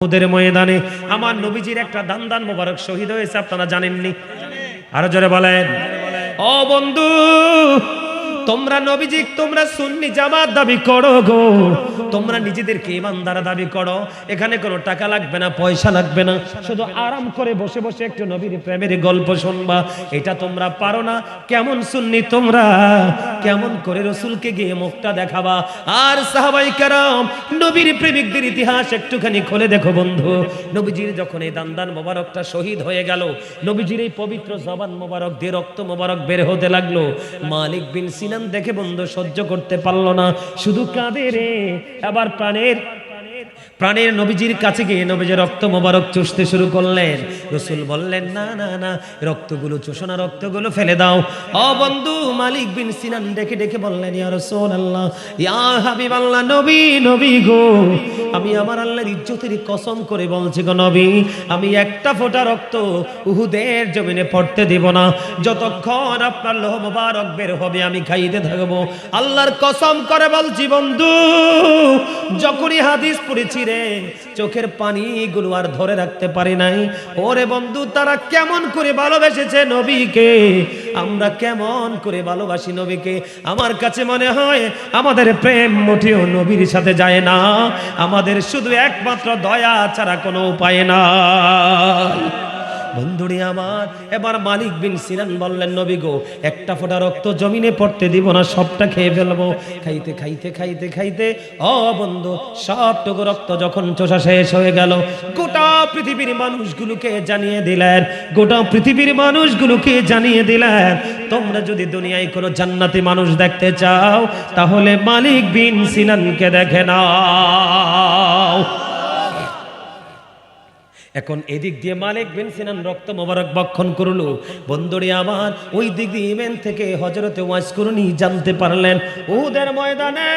উহুদের ময়দানে আমার নবীজির একটা দান মোবারক শহীদ হয়েছে, আপনারা জানেননি? আরো জোরে বলেন। ও বন্ধু, তোমরা নবীজি, তোমরা সুন্নি জামাত দাবি করো গো, তোমরা নিজেদেরকে ইমানদার দাবি করো, এখানে কোনো টাকা লাগবে না, পয়সা লাগবে না, শুধু আরাম করে বসে বসে একটু নবীর প্রেমের গল্প শুনবা, এটা তোমরা পারো না। কেমন সুন্নি তোমরা, কেমন করে রসুলকে গিয়ে মুখটা দেখাবা? আর সাহাবায়ে কেরাম নবীর প্রেমিকদের ইতিহাস একটুখানি খুলে দেখো বন্ধু। নবীজির যখন এই দান মোবারকটা শহীদ হয়ে গেল, নবীজির এই পবিত্র জবান মোবারক দিয়ে রক্ত মোবারক বের হতে লাগলো, মালিক বিন সিনান দেখে বন্ধু সহ্য করতে পারলো না, শুধু কাঁদে রে। আবার প্রাণের নবীজির কাছে গিয়ে নবীজির রক্ত মোবারক চুষতে শুরু করলেন। রাসূল বললেন, না না না, রক্তগুলো চুষো না, রক্তগুলো ফেলে দাও। ও বন্ধু, মালিক বিন সিনান ডেকে ডেকে বললেন, ইয়া রাসূলুল্লাহ, ইয়া হাবিবাল্লাহ, নবী নবী গো, আমি আমার আল্লাহর ইজ্জতের কসম করে বলছি গো নবী, আমি একটা ফোঁটা রক্ত উহুদের জমিনে পড়তে দেব না, যতক্ষণ আপনার লোহ মোবারক বের হবে আমি খাইতে থাকবো। আল্লাহর কসম করে বলছি বন্ধু, যখনই হাদিস পড়েছি রে, চোখের পানিগুলো আর ধরে রাখতে পারি নাই। ওরে বন্ধু, তারা কেমন করে ভালোবেসেছে নবীকে, আমরা কেমন করে ভালোবাসি নবীকে। আমার কাছে মনে হয় আমাদের প্রেম মোটেও নবীর সাথে যায় না, আমাদের শুধু একমাত্র দয়া ছাড়া কোনো উপায় নাই। বন্ধুরে আমার, এবার মালিক বিন সিনান বললেন, নবী গো, একটা ফোঁটা রক্ত জমিনে পড়তে দিব না, সবটা খেয়ে ফেলবো। খাইতে খাইতে খাইতে খাইতে ও বন্ধু, সবটুকু রক্ত যখন চোষা শেষ হয়ে গেল, গোটা পৃথিবীর মানুষগুলোকে জানিয়ে দিলেন, গোটা পৃথিবীর মানুষগুলোকে জানিয়ে দিলেন, তোমরা যদি দুনিয়ায় কোনো জান্নাতি মানুষ দেখতে চাও, তাহলে মালিক বিন সিনানকে দেখে নাও। এখন এদিক দিয়ে মালিক বিন সিনান রক্ত মোবারক বক্ষণ করলো। বন্ধুরে আমার, ওই দিক দিয়ে ইয়েমেন থেকে হযরতে ওয়াইস করুনি জানতে পারলেন উহুদের ময়দানে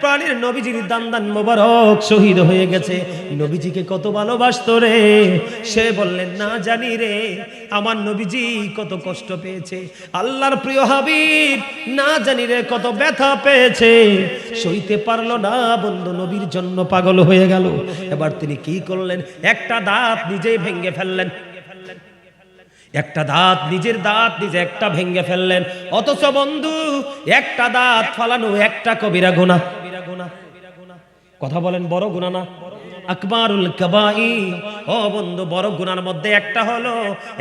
প্রাণের নবীজির দান মোবারক শহীদ হয়ে গেছে। নবীজিকে কত ভালোবাসতো রে, সে বললেন, না জানি রে আমার নবীজি কত কষ্ট পেয়েছে, আল্লাহর প্রিয় হাবিব না জানি রে কত ব্যথা পেয়েছে, সইতে পারলো না বন্ধু, নবীর জন্য পাগল হয়ে গেল। এবার তিনি কি করলেন, একটা দাঁত নিজেই ভেঙে ফেললেন, একটা দাঁত, নিজের দাঁত নিজে একটা ভেঙে ফেললেন। অথচ বন্ধু, একটা দাঁত ফালানো একটা কবিরা গুনাহ। কথা বলেন, বড় গুনাহ না? আকবারুল কাবাইর। ও বন্ধু, বড় গুনার মধ্যে একটা হলো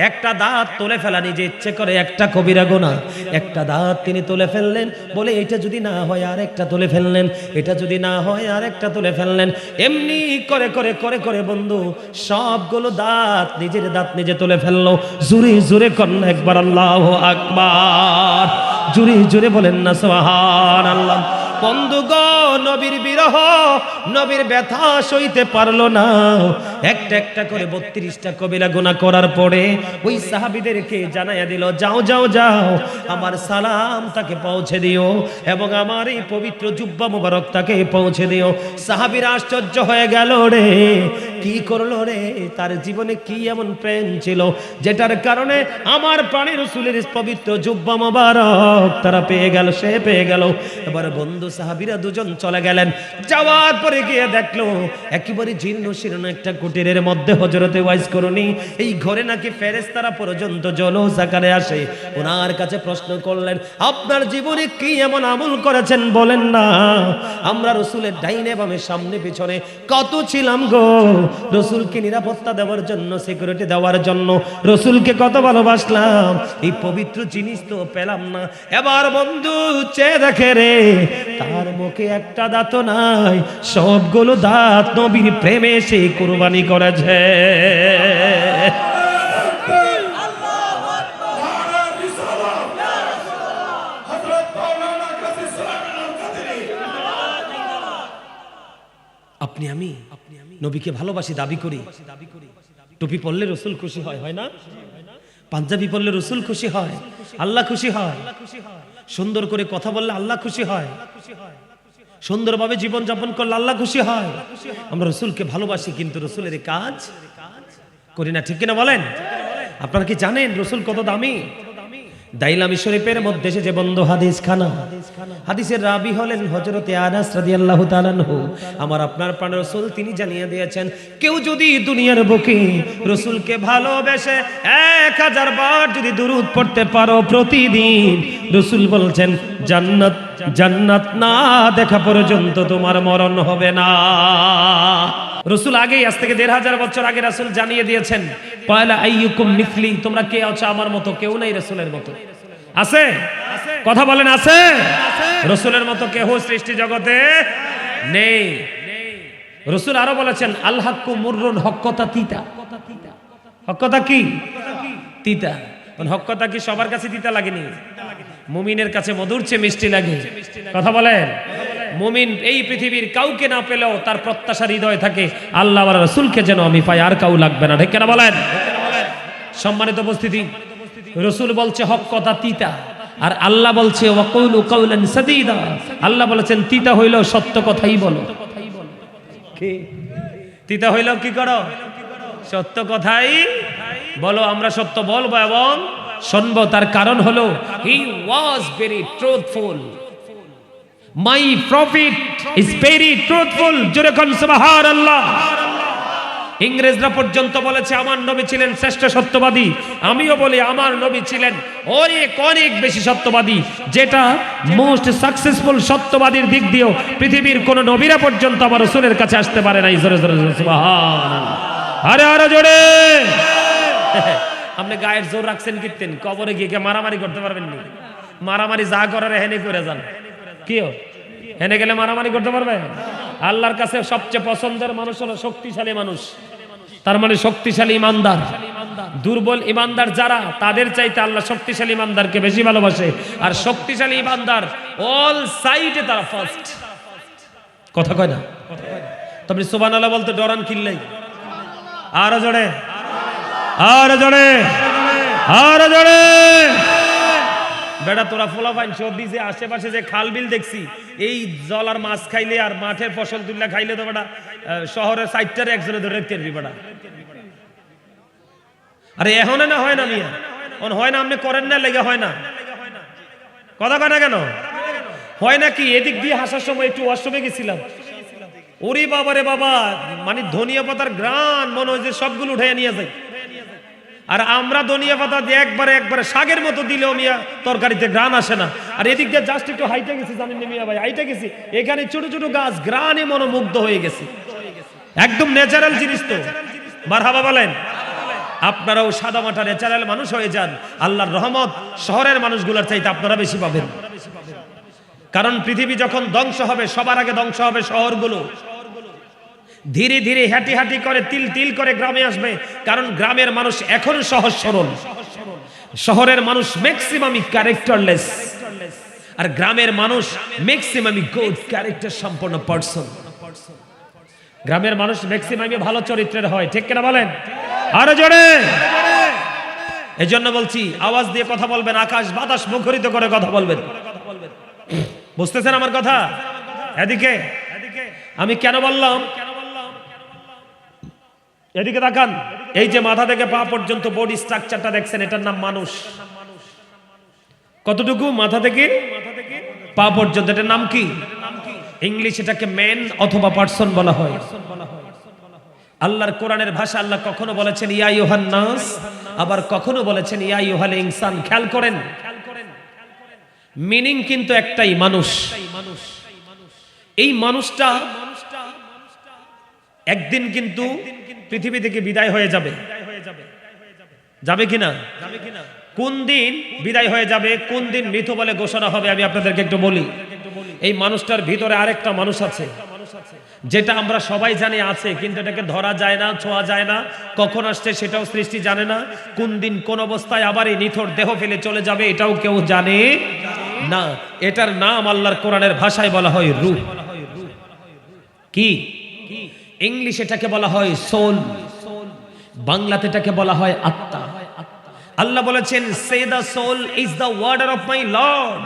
একটা দাঁত তুলে ফেলা, নিজে ইচ্ছে করে একটা কবিরা গুনাহ। একটা দাঁত তিনি তুলে ফেললেন, বলে এটা যদি না হয় আর একটা তুলে ফেললেন, এটা যদি না হয় আর একটা তুলে ফেললেন। এমনি করে করে করে করে বন্ধু সবগুলো দাঁত, নিজের দাঁত নিজে তুলে ফেললো। জোরে জোরে করেন একবার আল্লাহু আকবার, জোরে জোরে বলেন না সুবহানাল্লাহ। বন্ধু গো, নবীর বিরহ, নবীর ব্যথা সইতে পারলো না, একটা একটা করে 32টা কবিরা গুনাহ করার পরে ওই সাহাবীদেরকে জানাইয়া দিল, যাও যাও যাও, আমার সালাম তাকে পৌঁছে দিও এবং আমার এই পবিত্র জুব্বা মুবারক তাকে পৌঁছে দিও। সাহাবীরা আশ্চর্য হয়ে গেল রে, কি করলো রে, তার জীবনে কি এমন প্রেম ছিল যেটার কারণে আমার প্রাণের রাসূলের পবিত্র জুব্বা মুবারক তারা পেয়ে গেল, সে পেয়ে গেল। এবার বন্ধু সাহাবীরা দুজন চলে গেলেন, যাওয়ার পরে গিয়ে দেখলো একেবারে জীর্ণ শীর্ণ একটা কুটিরের মধ্যে হযরতে ওয়াইস করুনি, এই ঘরে নাকি ফেরেশতারা পর্যন্ত জলস আকারে আসে। ওনার কাছে প্রশ্ন করলেন, আপনার জীবনে কি এমন আমল করেছেন বলেন না? আমরা রাসূলের ডাইনে বামে সামনে পিছনে কত ছিলাম গো, রাসূলকে নিরাপত্তা দেওয়ার জন্য, সিকিউরিটি দেওয়ার জন্য রাসূলকে কত ভালোবাসলাম, এই পবিত্র জিনিস তো পেলাম না। এবার বন্ধু চেয়ে দেখে রে, তার মুখে একটা দাঁত নাই, সবগুলো দাঁত নবীর প্রেমে সে কুরবানি করেছে। আপনি আমি নবীকে ভালোবাসি দাবি করি, টুপি পরলে রাসূল খুশি হয়, হয় না? পাঞ্জাবি পরলে রাসূল খুশি হয়, আল্লাহ খুশি হয়, সুন্দর করে কথা বললে আল্লাহ খুশি হয়, সুন্দরভাবে জীবন যাপন করলে আল্লাহ খুশি হয়। আমরা রাসূলকে ভালোবাসি, কিন্তু রাসূলের কাজ করি না, ঠিক কিনা বলেন? আপনারা কি জানেন রাসূল কত দামি? দাইলামি শরীফের মধ্যে এসে যে বন্ধ হাদিস খানা, হাদিসের রাবি হলেন হযরতে আনাস রাদিয়াল্লাহু তাআলা আনহু। আমার আপনার প্রাণ রাসূল তিনি জানিয়ে দিয়েছেন, কেউ যদি দুনিয়ার বুকে রাসূলকে ভালোবেসে 1000 বার যদি দুরূদ পড়তে পারো প্রতিদিন, রাসূল বলছেন জান্নাত জান্নাত না দেখা পর্যন্ত তোমার মরণ হবে না। রাসূল আগেই আজ থেকে 1500 বছর আগে রাসূল জানিয়ে দিয়েছেন, ক্বালা আইয়ুকুম মিথলি, তোমরা কে আছো আমার মতো? কেউ নাই রাসূলের মতো। আছে? কথা বলেন আছে? রাসূলের মতো কেউ সৃষ্টি জগতে নেই। রাসূল আরো বলেছেন, আল হাক্কু মুররুন, হক কথা তিতা। হক কথা কি? তিতা। হক কথা কি সবার কাছে তিতা লাগেনি? মুমিনের কাছে মধুর চেয়ে মিষ্টি লাগে। কথা বলেন। মুমিন এই পৃথিবীর কাউকে না পেলেও তার প্রত্যাশা হৃদয় থাকে, আল্লাহ ওয়া রাসূলকে যেন আমি পাই, আর কাউ লাগবে না। ঠিক কিনা বলেন? সম্মানিত উপস্থিতি, রাসূল বলছে হক কথা তিতা, আর আল্লাহ বলছে ওয়াকুলু কাওলান সাদীদা। আল্লাহ বলেছেন তিতা হইলেও সত্য কথাই বলো। কি তিতা হইলেও কি করো? সত্য কথাই বলো। আমরা সত্য বলবো এবং শুনবো। তার কারণ হলো he was very truthful, my prophet is very truthful. জোরে কোন সুবহানাল্লাহ। ইংরেজরা পর্যন্ত বলেছে আমার নবী ছিলেন শ্রেষ্ঠ সত্যবাদী। আমিও বলি আমার নবী ছিলেন অনেক অনেক বেশি সত্যবাদী, যেটা মোস্ট সাকসেসফুল সত্যবাদীর দিক দিয়েও পৃথিবীর কোন নবীরা পর্যন্ত আমার রাসূলের কাছে আসতে পারে নাই। জোরে জোরে সুবহানাল্লাহ। আরে আরে জোরে। আপনি গায়ের জোর রাখছেন কীর্তেন, কবরে গিয়ে মারামারি করতে পারবেন না। মারামারি যা করার হেনে করে যান। কিও হেনে গেলে মারামারি করতে পারবে? আল্লাহর কাছে সবচেয়ে পছন্দের মানুষ হলো শক্তিশালী মানুষ। তার মানে শক্তিশালী ইমানদার। দুর্বল ইমানদার যারা, তাদের চাইতে আল্লাহ শক্তিশালী ইমানদারকে বেশি ভালোবাসে। আর শক্তিশালী ইমানদার অল সাইডে তারা ফার্স্ট। কথা কয় না? তবে সুবহানাল্লাহ বলতে ডরান কিল্লাই। আর জোরে, আর জোরে, আর জোরে। বেটা তোরা ফোলা পাইন সর্দি যে আশেপাশে যে খাল বিল দেখছি, এই জল আর মাছ খাইলে আর মাঠের ফসল তুললে খাইলে তো বেটা শহরের সাইডটারে একজনে ধরে রাখতে পারবি বেটা। আরে এখন না হয় না মিয়া, হয় না, আপনি করেন না লেগে হয় না। কথা কয় না কেন? হয় নাকি? এদিক দিয়ে হাসার সময় একটু ওয়াশরুমে গেছিলাম, ওরে বাবা রে বাবা, মানে ধনিয়া পাতার গ্রান মনে হয় যে সবগুলো উঠাইয়া নিয়ে যায়। আর আমরা ধনিয়া পাতা দিয়ে একবারে একবারে শাকের মতো দিলেও মিয়া তরকারিতে গ্রান আসে না। আর এদিক দিয়ে জাস্ট একটু হাইটে গেছি, জানেন না মিয়া ভাই, হাইটে গেছি, এখানে ছোট ছোট গাছ গ্রানে মনোমুগ্ধ হয়ে গেছে। একদম ন্যাচারাল জিনিস তো। মারহাবা বলেন। আপনারাও সাদা মাটা ন্যাচারাল মানুষ হয়ে যান, আল্লাহর রহমত শহরের মানুষগুলোর চাইতে আপনারা বেশি পাবেন। কারণ পৃথিবী যখন ধ্বংস হবে, সবার আগে ধ্বংস হবে শহরগুলো। ধীরে ধীরে হাঁটি হাঁটি করে তিল তিল করে গ্রামে আসবে। কারণ গ্রামের মানুষ এখন সহজ সরল, শহরের মানুষ ম্যাক্সিমামই ক্যারেক্টারলেস, আর গ্রামের মানুষ ম্যাক্সিমামই গুড ক্যারেক্টার সম্পন্ন পারসন। গ্রামের মানুষ ম্যাক্সিমামই ভালো চরিত্রের হয়। ঠিক কিনা বলেন? আরো জোরে। এজন্য বলছি আওয়াজ দিয়ে কথা বলবেন, আকাশ বাতাস মুখরিত করে কথা বলবেন। বুঝতেছেন আমার কথা? এদিকে আমি কেন বললাম, এদিকে তাকান। এই যে মাথা থেকে পা পর্যন্ত বডি স্ট্রাকচারটা দেখছেন, এটার নাম মানুষ। কতটুকু? মাথা থেকে পা পর্যন্ত, এটার নাম কি? ইংলিশ এটাকে ম্যান অথবা পারসন বলা হয়। আল্লাহর কোরআনের ভাষা আল্লাহ কখনো বলেছেন ইয়া আইয়ুহান নাস, আবার কখনো বলেছেন ইয়া আইয়ুহাল ইনসান। খেয়াল করেন, মিনিং কিন্তু একটাই, মানুষ। এই মানুষটা একদিন কিন্তু পৃথিবী থেকে বিদায় হয়ে যাবে। যাবে কিনা? কোন দিন বিদায় হয়ে যাবে, কোন দিন মৃত বলে ঘোষণা হবে, আমি আপনাদেরকে একটু বলি। এই মানুষটার ভিতরে আরেকটা মানুষ আছে, যেটা আমরা সবাই জানি আছে, কিন্তু এটাকে ধরা যায় না, ছোঁয়া যায় না। কখন আসছে সেটাও সৃষ্টি জানে না। কোন দিন কোন অবস্থায় আবার এই নিথর দেহ ফেলে চলে যাবে এটাও কেউ জানে না। এটার নাম আল্লাহর কোরআনের ভাষায় বলা হয় রূহ। কি? ইংলিশ এটাকে বলা হয় সোল, বাংলাতে এটাকে বলা হয় আত্মা। আল্লাহ বলেছেন সে the soul is the order of my Lord.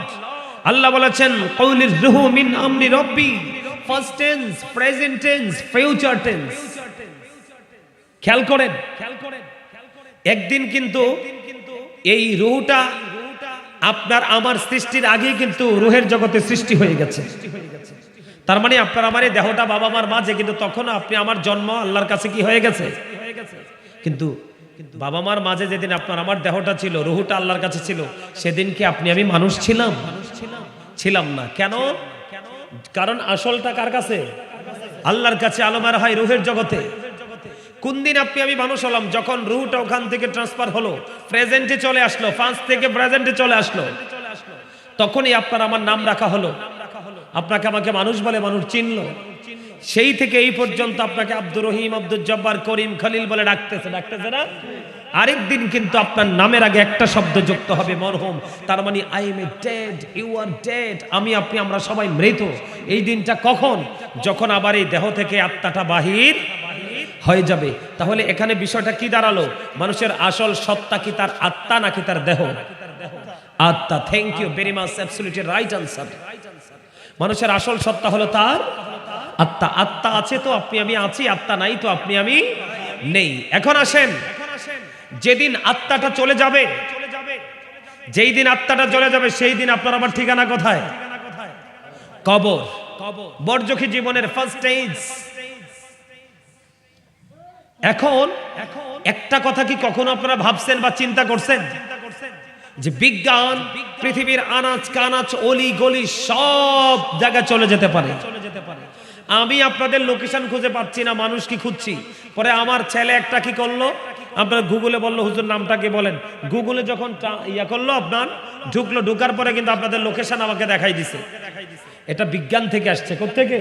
আল্লাহ বলেছেন কওলির রূহু মিন আমরি রব্বি, first tense, present tense, future tense. খেয়াল করেন, একদিন কিন্তু এই রূহটা আপনার আমার সৃষ্টির আগেই কিন্তু রূহের জগতে সৃষ্টি হয়ে গেছে। তার মানে আপনার আমার এই দেহটা বাবা মার মাঝে, কিন্তু তখন আপনি আমার জন্ম আল্লাহর কাছে কি হয়ে গেছে। কিন্তু বাবা মার মাঝে যেদিন আপনার আমার দেহটা ছিল, রুহটা আল্লাহর কাছে ছিল, সেদিন কি আপনি আমি মানুষ ছিলাম? ছিলাম না। কেন? কারণ আসলটা কার কাছে? আল্লাহর কাছে। আলমার হয় রুহের জগতে। কোন দিন আপনি আমি মানুষ হলাম? যখন রুহটা ওখান থেকে ট্রান্সফার হলো, প্রেজেন্টে চলে আসলো, পাস্ট থেকে প্রেজেন্টে চলে আসলো, তখনই আপনার আমার নাম রাখা হলো, আপনাকে আমাকে মানুষ বলে মানুষ চিনলো। সেই থেকে এই পর্যন্ত আপনাকে আব্দুর রহিম, আব্দুল জব্বার, করিম, খলিল বলে ডাকতেছে না? আরেকদিন কিন্তু আপনার নামের আগে একটা শব্দ যুক্ত হবে, মরহুম। তার মানে I am dead, you are dead. আমি আপনি আমরা সবাই মৃত। এই দিনটা কখন? যখন আবার এই দেহ থেকে আত্মাটা বাহির হয়ে যাবে। তাহলে এখানে বিষয়টা কি দাঁড়ালো? মানুষের আসল সত্তা কি তার আত্মা নাকি তার দেহ? আত্মা। Thank you very much, absolutely right answer. মানুষের আসল সত্তা হলো তার আত্মা। আত্মা আছে তো আপনি আমি আছি, আত্মা নাই তো আপনি আমি নেই। এখন আসেন, যেদিন আত্মাটা চলে যাবে, যেই দিন আত্মাটা চলে যাবে, সেই দিন আপনার আমার ঠিকানা কোথায়? কবর। বরজখী জীবনের ফার্স্ট স্টেজ। এখন একটা কথা কি কখনো আপনারা ভাবছেন বা চিন্তা করছেন যে বিজ্ঞান পৃথিবীর আনাচ কানাচ অলি গলি সব জায়গায় চলে যেতে পারে? আমি আপনাদের লোকেশন খুঁজে পাচ্ছি না, মানুষ কি খুঁজছি। পরে আমার ছেলে একটা কি করলো, আপনার গুগলে বললো হুজুর নামটা কি বলেন। গুগলে যখন ইয়া করলো, আপনার ঢুকলো, ঢুকার পরে কিন্তু আপনাদের লোকেশন আমাকে দেখাই দিছে। এটা বিজ্ঞান থেকে আসছে। কোত্থেকে?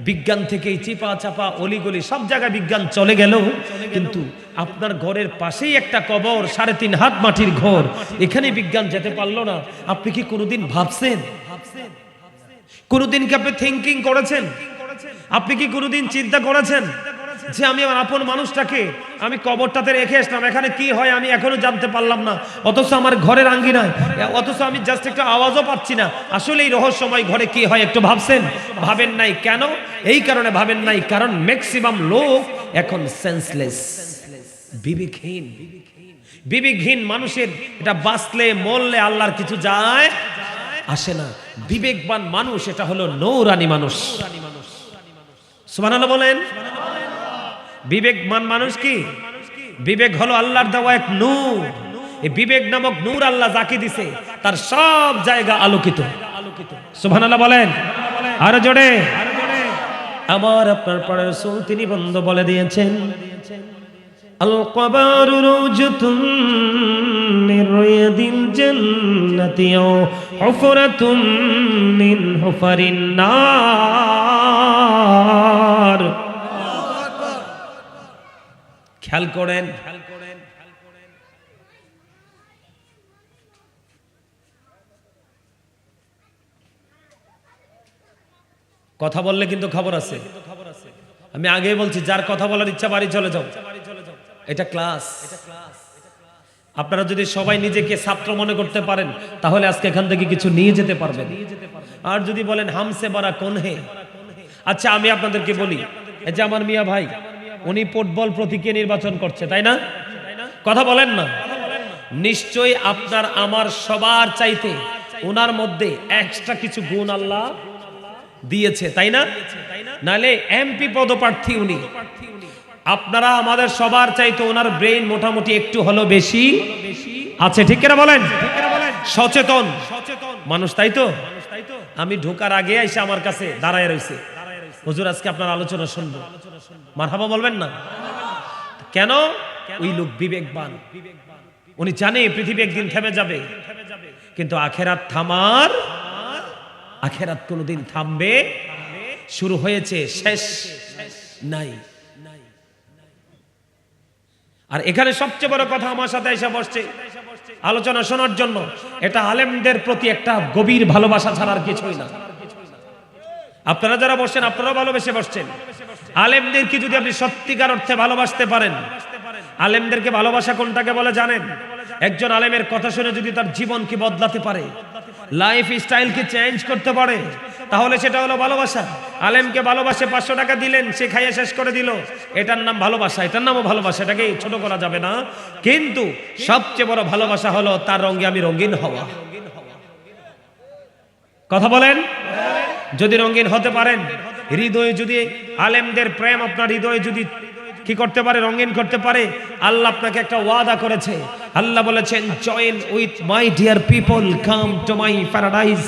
বিজ্ঞান থেকেই। চিপা চাপা অলিগলি সব জায়গায় বিজ্ঞান চলে গেল, কিন্তু আপনার ঘরের পাশেই একটা কবর, 3.5 হাত মাটির ঘর, এখানে বিজ্ঞান যেতে পারলো না। আপনি কি কোনোদিন ভাবছেন? কোনোদিন কি আপনি থিঙ্কিং করেছেন? আপনি কি কোনোদিন চিন্তা করেছেন যে আমি আমার আপন মানুষটাকে আমি কবরটাতে রেখে আসলাম, এখানে কি হয় আমি এখনো জানতে পারলাম না, অথচ আমার ঘরের আঙ্গিনায়, অথচ আমি জাস্ট একটা আওয়াজও পাচ্ছি না। আসলে এই রহস্যময় ঘরে কি হয় একটু ভাবছেন? ভাবেন নাই। কেন? এই কারণে ভাবেন নাই, কারণ ম্যাক্সিমাম লোক এখন সেন্সলেস, বিবেকহীন। বিবেকহীন মানুষের এটা বাঁচলে মরলে আল্লাহর কিছু যায় আসে না। বিবেকবান মানুষ এটা হলো নূরানি মানুষ। সুবহানাল্লাহ বলেন। বিবেকবান মানুষ কি? বিবেক হলো আল্লাহর দেওয়া এক নূর। এই বিবেক নামক নূর আল্লাহ যাকে দিছে তার সব জায়গা আলোকিত। সুবহানাল্লাহ বলেন আরো জোরে। আমার আপনার পরে রাসূল তিনি বন্ধ বলে দিয়েছেন, আল কবরু রওজাতুম মির রিয়াদিল জান্নাতি ও হুফরাতুম মিন হুফারিন নার। খেয়াল করেন, কথা বললে কিন্তু খবর আছে। আমি আগেই বলছি, যার কথা বলার ইচ্ছা বাড়ি চলে যাও। এটা ক্লাস। আপনারা যদি সবাই নিজেকে ছাত্র মনে করতে পারেন, তাহলে আজকে এখান থেকে কিছু নিয়ে যেতে পারবেন। আর যদি বলেন হামসে বড়া কোন হে। আচ্ছা আমি আপনাদেরকে বলি, এই যে আমার মিয়া ভাই, উনি ফুটবল প্রতীকে নির্বাচন করছে, তাই না? কথা বলেন না। নিশ্চয়ই আপনার আমার সবার চাইতে ওনার মধ্যে এক্সট্রা কিছু গুণ আল্লাহ দিয়েছে, তাই না? নালে এমপি পদপ্রার্থী উনি। আপনারা আমাদের সবার চাইতে ওনার ব্রেইন মোটামুটি একটু হলো বেশি আছে, ঠিক কিনা বলেন? সচেতন মানুষ, তাই তো? আমি ঢোকার আগে এসে আমার কাছে দাঁড়ায় রয়েছে, হুজুর আজকে আপনার আলোচনা শুনবো। মারহাবা বলবেন না? কেন? ওই লোক বিবেকবান। উনি জানে পৃথিবী একদিন থেমে যাবে, কিন্তু আখেরাত থামার, আখেরাত কোনোদিন থামবে? শুরু হয়েছে, শেষ নাই। আর এখানে সবচেয়ে বড় কথা, আমার সাথে এসে বসছে আলোচনা শোনার জন্য, এটা আলেমদের প্রতি একটা গভীর ভালোবাসা ছাড়া আর কিছুই না। আপনারা যারা বসছেন, আপনারাও ভালোবেসে বসছেন। আলেমদেরকে যদি আপনি সত্যিকার অর্থে ভালোবাসতে পারেন, আলেমদেরকে ভালোবাসা কোনটাকে বলে জানেন? একজন আলেমের কথা শুনে যদি তার জীবনকে বদলাতে পারে, লাইফ স্টাইলকে চেঞ্জ করতে পারে, তাহলে সেটা হলো ভালোবাসা। আলেমকে ভালোবাসে 500 টাকা দিলেন, সে খাইয়ে শেষ করে দিল, এটার নাম ভালোবাসা, এটার নামও ভালোবাসা, এটাকে ছোট করা যাবে না। কিন্তু সবচেয়ে বড় ভালোবাসা হলো তার রঙে আমি রঙিন হওয়া। কথা বলেন, যদি রঙিন হতে পারেন, হৃদয়ে যদি আলেমদের প্রেম আপনার হৃদয়ে যদি কি করতে পারে, রঙিন করতে পারে, আল্লাহ আপনাকে একটা ওয়াদা করেছে। আল্লাহ বলেছেন, join with my dear people, come to my paradise.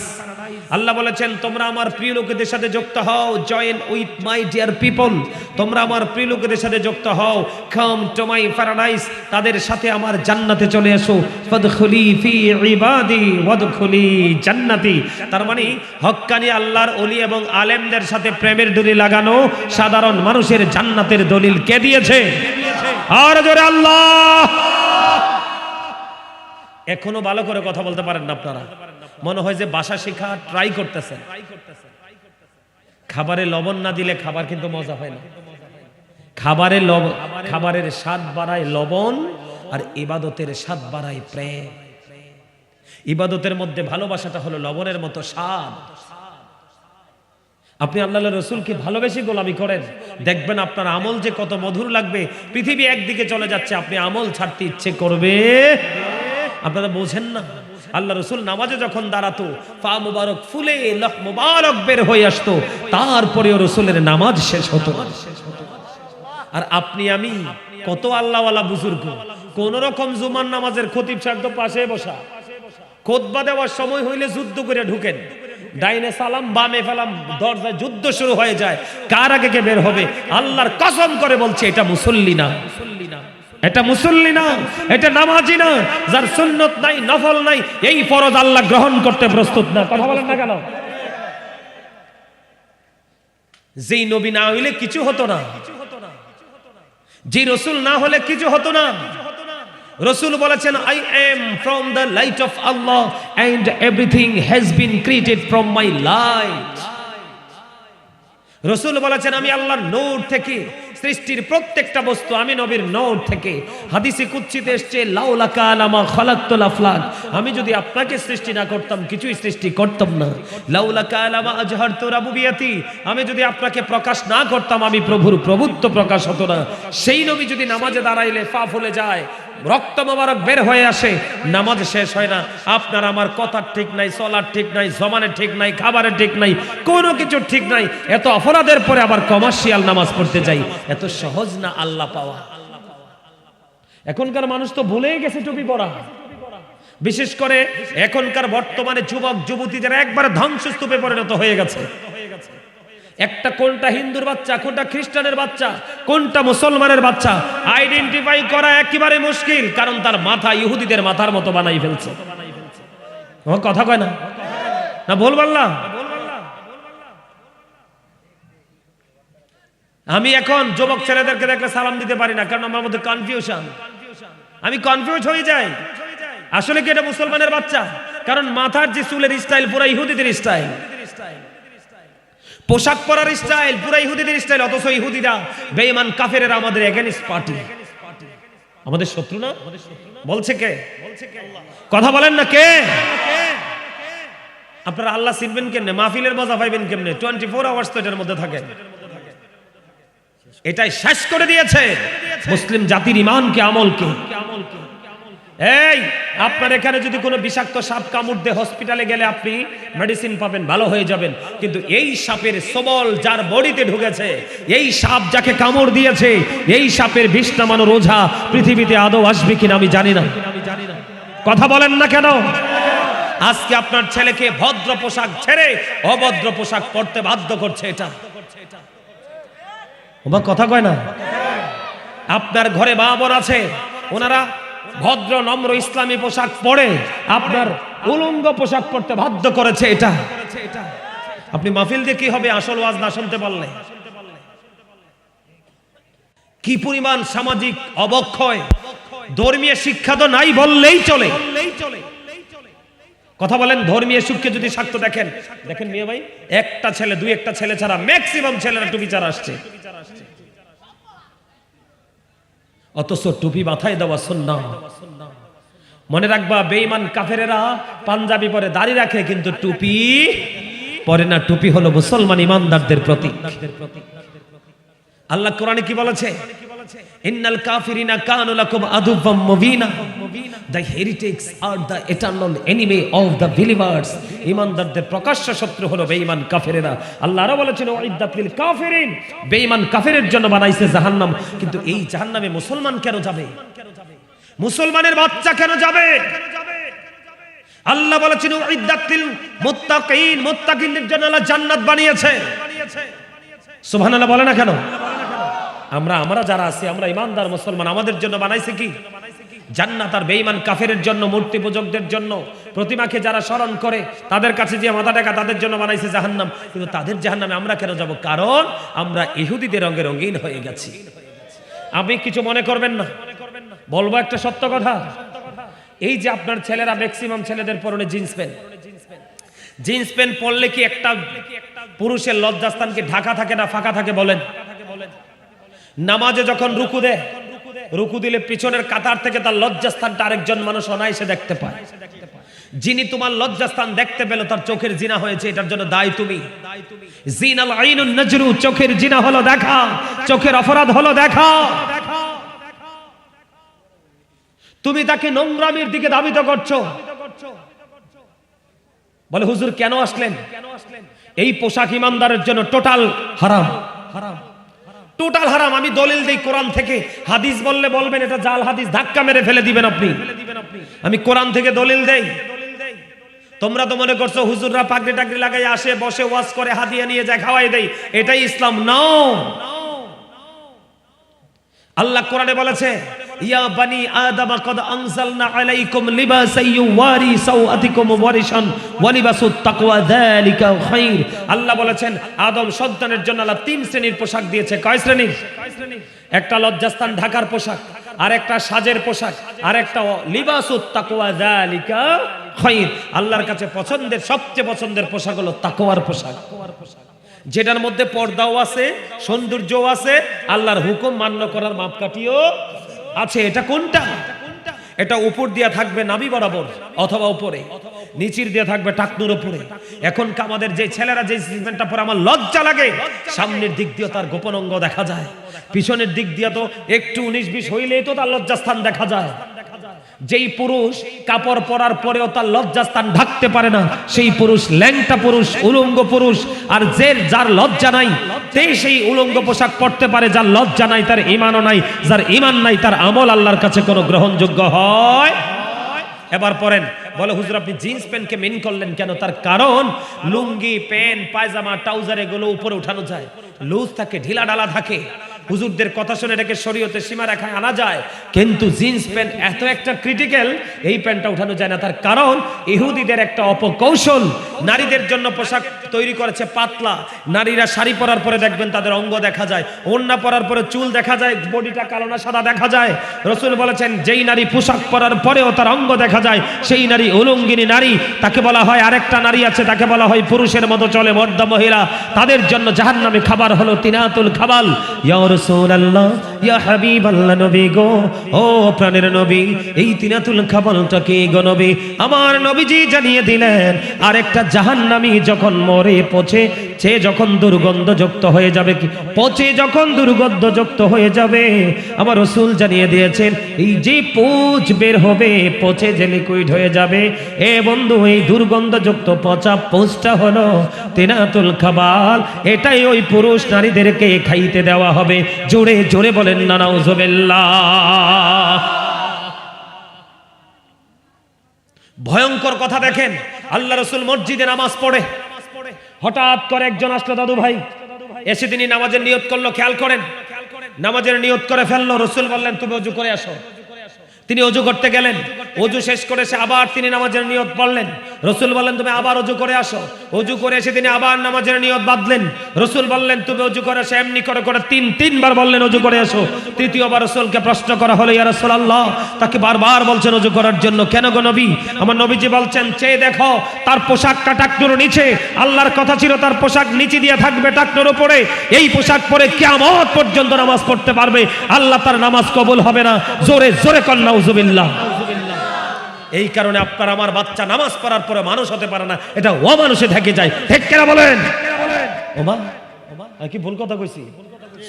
আল্লাহ বলেছেন, তোমরা আমার প্রিয় লোকেদের সাথে যুক্ত হও, join with my dear people, তোমরা আমার প্রিয় লোকেদের সাথে যুক্ত হও, কাম টু মাই প্যারাডাইস, তাদের সাথে আমার জান্নাতে চলে এসো, ফাদখুলি ফি ইবাদি ওয়াদখুলি জান্নাতি। তার মানে হক্কানি আল্লাহর ওলি এবং আলেমদের সাথে প্রেমের দলিল লাগানো সাধারণ মানুষের জান্নাতের দলিল কে দিয়েছে? আর জোরে আল্লাহ। এখনো ভালো করে কথা বলতে পারেন না আপনারা, মনে হয় যে ভাষা শেখা ট্রাই করতেছেন। খাবারে লবণ না দিলে খাবার কিন্তু মজা হয় না। খাবারের স্বাদ বাড়ায় লবণ, আর ইবাদতের স্বাদ বাড়ায় প্রেম। ইবাদতের মধ্যে ভালোবাসাটা হলো লবণের মতো স্বাদ। আপনি আল্লাহর রাসূলকে ভালোবেসে গোলামি করেন, দেখবেন আপনার আমল যে কত মধুর লাগবে। পৃথিবী একদিকে চলে যাচ্ছে, আপনি আমল ছাড়তে ইচ্ছে করবে। আপনারা বোঝেন না, আল্লাহ রাসূল নামাজে যখন দাঁড়াতো, পা মুবারক ফুলে লহ মুবারক বের হয়ে আসতো, তারপরেও রাসূলের নামাজ শেষ হতো না। আর আপনি আমি কত আল্লাহওয়ালা বুজুর্গ, কোন রকম জুমার নামাজের খতিব সাহেব তো পাশে বসা, খুতবা দেওয়ার সময় হইলে যুদ্ধ করে ঢুকেন, ডাইনে সালাম বামে ফেলাম, দরজায় যুদ্ধ শুরু হয়ে যায়, কার আগে কে বের হবে। আল্লাহর কসম করে বলছে, এটা মুসল্লি না, এটা মুসল্লি না, এটা নামাজি না, যার সুন্নত নাই, নফল নাই, এই ফরজ আল্লাহ গ্রহণ করতে প্রস্তুত না। কথা বলেন না কেন? যেই নবী না হইলে কিছু হতো না, যে রাসূল না হলে কিছু হতো না। রাসূল বলেছেন, I am from the light of Allah and everything has been created from my light. রাসূল বলেছেন, আমি আল্লাহর নূর থেকে, সৃষ্টির প্রত্যেকটা বস্তু আমি নবীর নূর থেকে। হাদিসে কুদসিতে এসেছে, লাউলাকা লামা খালাকতুল আফলাক, আমি যদি আপনাকে সৃষ্টি না করতাম কিছুই সৃষ্টি করতাম না। লাউলাকা লামা আজহারতু রাবুবিয়াতি, আমি যদি আপনাকে প্রকাশ না করতাম আমি প্রভুর প্রভুত্ব প্রকাশ হতো না। সেই নবী যদি নামাজে দাঁড়াইলে পা ফুলে যায়, রক্ত মোবারক বের হয়ে আসে, নামাজ শেষ হয় না। আপনার আমার কথার ঠিক নাই, চলার ঠিক নাই, জমানের ঠিক নাই, খাবারের ঠিক নাই, কোনো কিছু ঠিক নাই। এত অপরাধের পরে আবার কমার্শিয়াল নামাজ পড়তে যাই, এত সহজ না আল্লাহ পাওয়া। এখনকার মানুষ তো ভুলেই গেছে টুপি পরা। বিশেষ করে এখনকার বর্তমানে যুবক যুবতীদের একবারে ধ্বংসস্তূপে পরিণত হয়ে গেছে। একটা কোনটা হিন্দুর বাচ্চা, কোনটা খ্রিস্টানের বাচ্চা, কোনটা মুসলমানের বাচ্চা আইডেন্টিফাই করা একেবারে মুশকিল, কারণ তার মাথা ইহুদিদের মাথার মতো বানাই ফেলছে। কথা কয় না, না ভুল বললাম? আমি এখন যুবক ছেলেদেরকে দেখলে সালাম দিতে পারি না, কারণ আমার মধ্যে কনফিউশন, আমি কনফিউজ হয়ে যাই। আসলে কি এটা মুসলমানের বাচ্চা? কারণ মাথার যে চুলের স্টাইল পুরো ইহুদিদের স্টাইল, পোশাক পরার স্টাইল পুরো ইহুদিদের স্টাইল, অথচ ইহুদিরা বেঈমান কাফেরেরা আমাদের এগেইনস্ট পার্টি, আমাদের শত্রু না? বলছে কে? কথা বলেন না কে? আপনারা আল্লাহ চিনবেন কেমনে? মাহফিলের মজা পাইবেন কেমনে? 24 আওয়ার্স তো এটার মধ্যে থাকে। এটাই শেষ করে দিয়েছে মুসলিম জাতির ঈমানকে, আমলকে। এই আপনার এখানে যদি কোনো বিষাক্ত সাপ কামড় দিয়ে হসপিটালে গেলে আপনি মেডিসিন পাবেন, ভালো হয়ে যাবেন, কিন্তু এই সাপের সবল যার বডিতে ঢুকেছে, এই সাপ যাকে কামড় দিয়েছে, এই সাপের বিষ নামানোর ওঝা পৃথিবীতে আদৌ আসবে কিনা আমি জানি না। কথা বলেন না কেন? আজকে আপনার ছেলেকে ভদ্র পোশাক ছেড়ে অভদ্র পোশাক পরতে বাধ্য করছে এটা। কথা কয় না? আপনার ঘরে মা বোন আছে, ওনারা ভদ্র নম্র ইসলামী পোশাক পরে আপনার উলঙ্গ পোশাক পরতে বাধ্য করেছে এটা। আপনি মাহফিল দিয়ে কি হবে আসল ওয়াজ না শুনতে পারলে? কি পরিমাণ সামাজিক অবক্ষয়, ধর্মীয় শিক্ষা তো নাই বললেই চলে। কথা বলেন, ধর্মীয় শিক্ষা যদি সাক্ষ্য দেখেন, দেখেন মিয়া ভাই, একটা ছেলে দুই একটা ছেলে ছাড়া ম্যাক্সিমাম ছেলেরা টুপি ছাড়া আসছে, অথচ টুপি মাথায় দেওয়া সুন্নাহ। মনে রাখবা, বেঈমান কাফেরেরা পাঞ্জাবি পরে দাড়ি রাখে কিন্তু টুপি পরে না টুপি হলো মুসলমান ইমানদারদের প্রতীক। আল্লাহ কোরআনে কি বলেছে? ইন্নাল কাফিরিনা কানু লাকুম আদুওয়াম মুবিনা, the heretics are the eternal enemy of the believers. ইমানদারদের প্রকাশ্য শত্রু হলো বেঈমান কাফেরেরা। আল্লাহ আরো বলেছেন ওয়াইদাত লিল কাফিরিন, বেঈমান কাফেরের জন্য বানাইছে জাহান্নাম। কিন্তু এই জাহান্নামে মুসলমান কেন যাবে? মুসলমানের বাচ্চা কেন যাবে? আল্লাহ বলেছেন ওয়াইদাত লিল মুত্তাকিন, মুত্তাকিনদের জন্য আল্লাহ জান্নাত বানিয়েছে। সুবহানাল্লাহ বলে না কেন? আমরা যারা আছি, আমরা ইমানদার মুসলমান, আমাদের জন্য বানাইছে কি? জান্নাত। আর বেঈমান কাফেরের জন্য, মূর্তি পূজকদের জন্য, প্রতিমাকে যারা স্মরণ করে, তাদের কাছে যে মাথা টাকা, তাদের জন্য বানাইছে জাহান্নাম। কিন্তু তাদের জাহান্নামে আমরা কেন যাব? কারণ আমরা ইহুদিদের রঙে রঙিন হয়ে গেছি। আপনি কিছু মনে করবেন না, বলবো একটা সত্য কথা। এই যে আপনার ছেলেরা, ম্যাক্সিমাম ছেলেদের পরনে জিন্স প্যান্ট, জিন্স প্যান্ট পরলে কি একটা পুরুষের লজ্জাস্থানকে ঢাকা থাকে না ফাঁকা থাকে? বলেন। নামাজে যখন রুকু দেয়, রুকু দিলে পিছনের কাতার থেকে তার লজ্জাস্থানটা আরেকজন মানুষ অনায়াসে দেখতে পায়। যিনি তোমার লজ্জাস্থান দেখতে পেল, তার চোখের জিনা হয়েছে, এটার জন্য দায়ী তুমি। জিনাল আইনুন নজরু, চোখের জিনা হলো দেখা, চোখের অপরাধ হলো দেখা। তুমি তাকে নোংরামির দিকে ধাবিত করছো। বলে হুজুর কেন আসলেন? এই পোশাক ইমানদারের জন্য টোটাল হারাম, হারাম, টোটাল হারাম। আমি দলিল দেই কোরআন থেকে। হাদিস বললে বলবেন এটা জাল হাদিস, ধাক্কা মেরে ফেলে দিবেন আপনি। আমি কোরআন থেকে দলিল দেই। তোমরা তো মনে করছো হুজুররা পাগড়ি টাগড়ি লাগাই আসে, বসে ওয়াজ করে, হাদিয়া নিয়ে যায়, খাওয়াই দেয়, এটাই ইসলাম। নাও, আল্লাহ কোরআনে বলেছে ইয়া বানি আদম কদ আনজালনা আলাইকুম লিবাসান ইউওয়ারি সাওআতিকুম ওয়ারিশান ওয়া লিবাসুত তাকওয়া যালিকা খায়র। আল্লাহ বলেছেন আদম সন্তানের জন্য আল্লাহ তিন শ্রেণীর পোশাক দিয়েছে। কয় শ্রেণী? একটা লজ্জাস্থান ঢাকার পোশাক, আর একটা সাজের পোশাক, আর একটা লিবাসুত তাকওয়া যালিকা খায়র। আল্লাহর কাছে পছন্দের, সবচেয়ে পছন্দের পোশাক হলো তাকওয়ার পোশাক, যেটার মধ্যে পর্দাও আছে, সৌন্দর্যও আছে, আল্লাহর হুকুম মান্য করার মাপকাঠিও আছে। এটা কোনটা? এটা উপর দিয়া থাকবে নাভি বরাবর অথবা উপরে, নিচের দিয়া থাকবে টাকনুর উপরে। এখন আমাদের যে ছেলেরা যে সিমেন্টটা পরে আমার লজ্জা লাগে, সামনের দিক দিয়ে তার গোপন অঙ্গ দেখা যায়, পিছনের দিক দিয়ে তো একটু 19-20 হইলেই তো তার লজ্জাস্থান দেখা যায়। যেই পুরুষ কাপড় পরার পরেও তার লজ্জাস্থান ঢাকতে পারে না, সেই পুরুষ ল্যাংটা পুরুষ, উলঙ্গ পুরুষ। আর যার লজ্জা নাই, সেই উলঙ্গ পোশাক পরতে পারে। যার লজ্জা নাই তার ঈমানও নাই, যার ঈমান নাই তার আমল আল্লাহর কাছে কোনো গ্রহণযোগ্য হয়। এবার পড়েন। বলে হুজুর আপনি জিন্স প্যান্টকে মেন করলেন কেন? তার কারণ লুঙ্গি, প্যান্ট, পায়জামা, ট্রাউজার এগুলো উপরে উঠানো যায়, লুজ থাকে, ঢিলা ঢালা থাকে। হুজুরদের কথা শুনে এটাকে শরীয়তে সীমা রেখায় আনা যায়, কিন্তু জিন্স প্যান্ট এত একটা ক্রিটিক্যাল, এই প্যান্টটা উঠানো যায় না। তার কারণ ইহুদিদের একটা অপকৌশল, নারীদের জন্য পোশাক তৈরি করেছে পাতলা। নারীরা শাড়ি পরার পরে দেখবেন তাদের অঙ্গ দেখা যায়, ওড়না পরার পরে চুল দেখা যায়, বডিটা কালো না সাদা দেখা যায়। রাসূল বলেছেন যেই নারী পোশাক পরার পরেও তার অঙ্গ দেখা যায়, সেই নারী উলঙ্গিনী নারী। তাকে বলা হয়, আরেকটা নারী আছে তাকে বলা হয় পুরুষের মতো চলে, মর্দা মহিলা। তাদের জন্য জাহান্নামে খাবার হলো তিনাতুল খাবাল। ইয়া রাসূলুল্লাহ, ইয়া হাবিবাল্লাহ, নবী গো, ও প্রাণের নবী, এই তিনাতুল খাবালটা কি গো নবী? আমার নবীজি জানিয়ে দিলেন আরেকটা জাহান্নামী যখন মরে পচে, সে যখন দুর্গন্ধযুক্ত হয়ে যাবে, পচে যখন দুর্গন্ধযুক্ত হয়ে যাবে, আমার রাসূল জানিয়ে দিয়েছেন এই যে পুঁজ বের হবে, পচে যে লিকুইড হয়ে যাবে, এ বন্ধু এই দুর্গন্ধযুক্ত পচা পুঁজটা হলো তিনাতুল খাবাল। এটাই ওই পুরুষ নারীদেরকে খাইতে দেওয়া হবে। জোরে জোরে বলেন না নাউজুবিল্লাহ। ভয়ঙ্কর কথা দেখেন। আল্লাহ রাসূল মসজিদে নামাজ পড়ে, হঠাৎ করে একজন আসলো, দাদু ভাই এসে তিনি নামাজের নিয়ত করলো। খেয়াল করেন, নামাজের নিয়ত করে ফেললো। রাসূল বললেন তুমি ওযু করে আসো। তিনি ওযু করতে গেলেন, ওযু শেষ করে এসে আবার তিনি নামাজের নিয়ত পড়লেন। রাসূল বললেন তুমি আবার ওযু করে আসো। ওযু করে এসে তিনি আবার নামাজের নিয়ত বাঁধলেন। রাসূল বললেন তুমি ওযু করে এসে, এমনি করে করে তিনবার বললেন ওযু করে আসো। তৃতীয়বার রাসূলকে প্রশ্ন করা হলো, ইয়া রাসূলুল্লাহ, তাকে বারবার বলছেন ওযু করার জন্য, কেন গো নবী? আমার নবীজি বলছেন চেয়ে দেখো তার পোশাকটা টাকনুর নিচে। আল্লাহর কথা ছিল তার পোশাক নিচে দিয়ে থাকবে টাকনুর উপরে। এই পোশাক পরে কিয়ামত পর্যন্ত নামাজ পড়তে পারবে, আল্লাহ তার নামাজ কবুল হবে না। জোরে জোরে কর নাউজুবিল্লাহ। এই কারণে আপনার আমার বাচ্চা নামাজ পড়ার পরে মানুষ হতে পারে না, এটা অমানুষে থেকে যায়। ঠিক কিনা বলেন? ওমা কি ভুল কথা কইছি?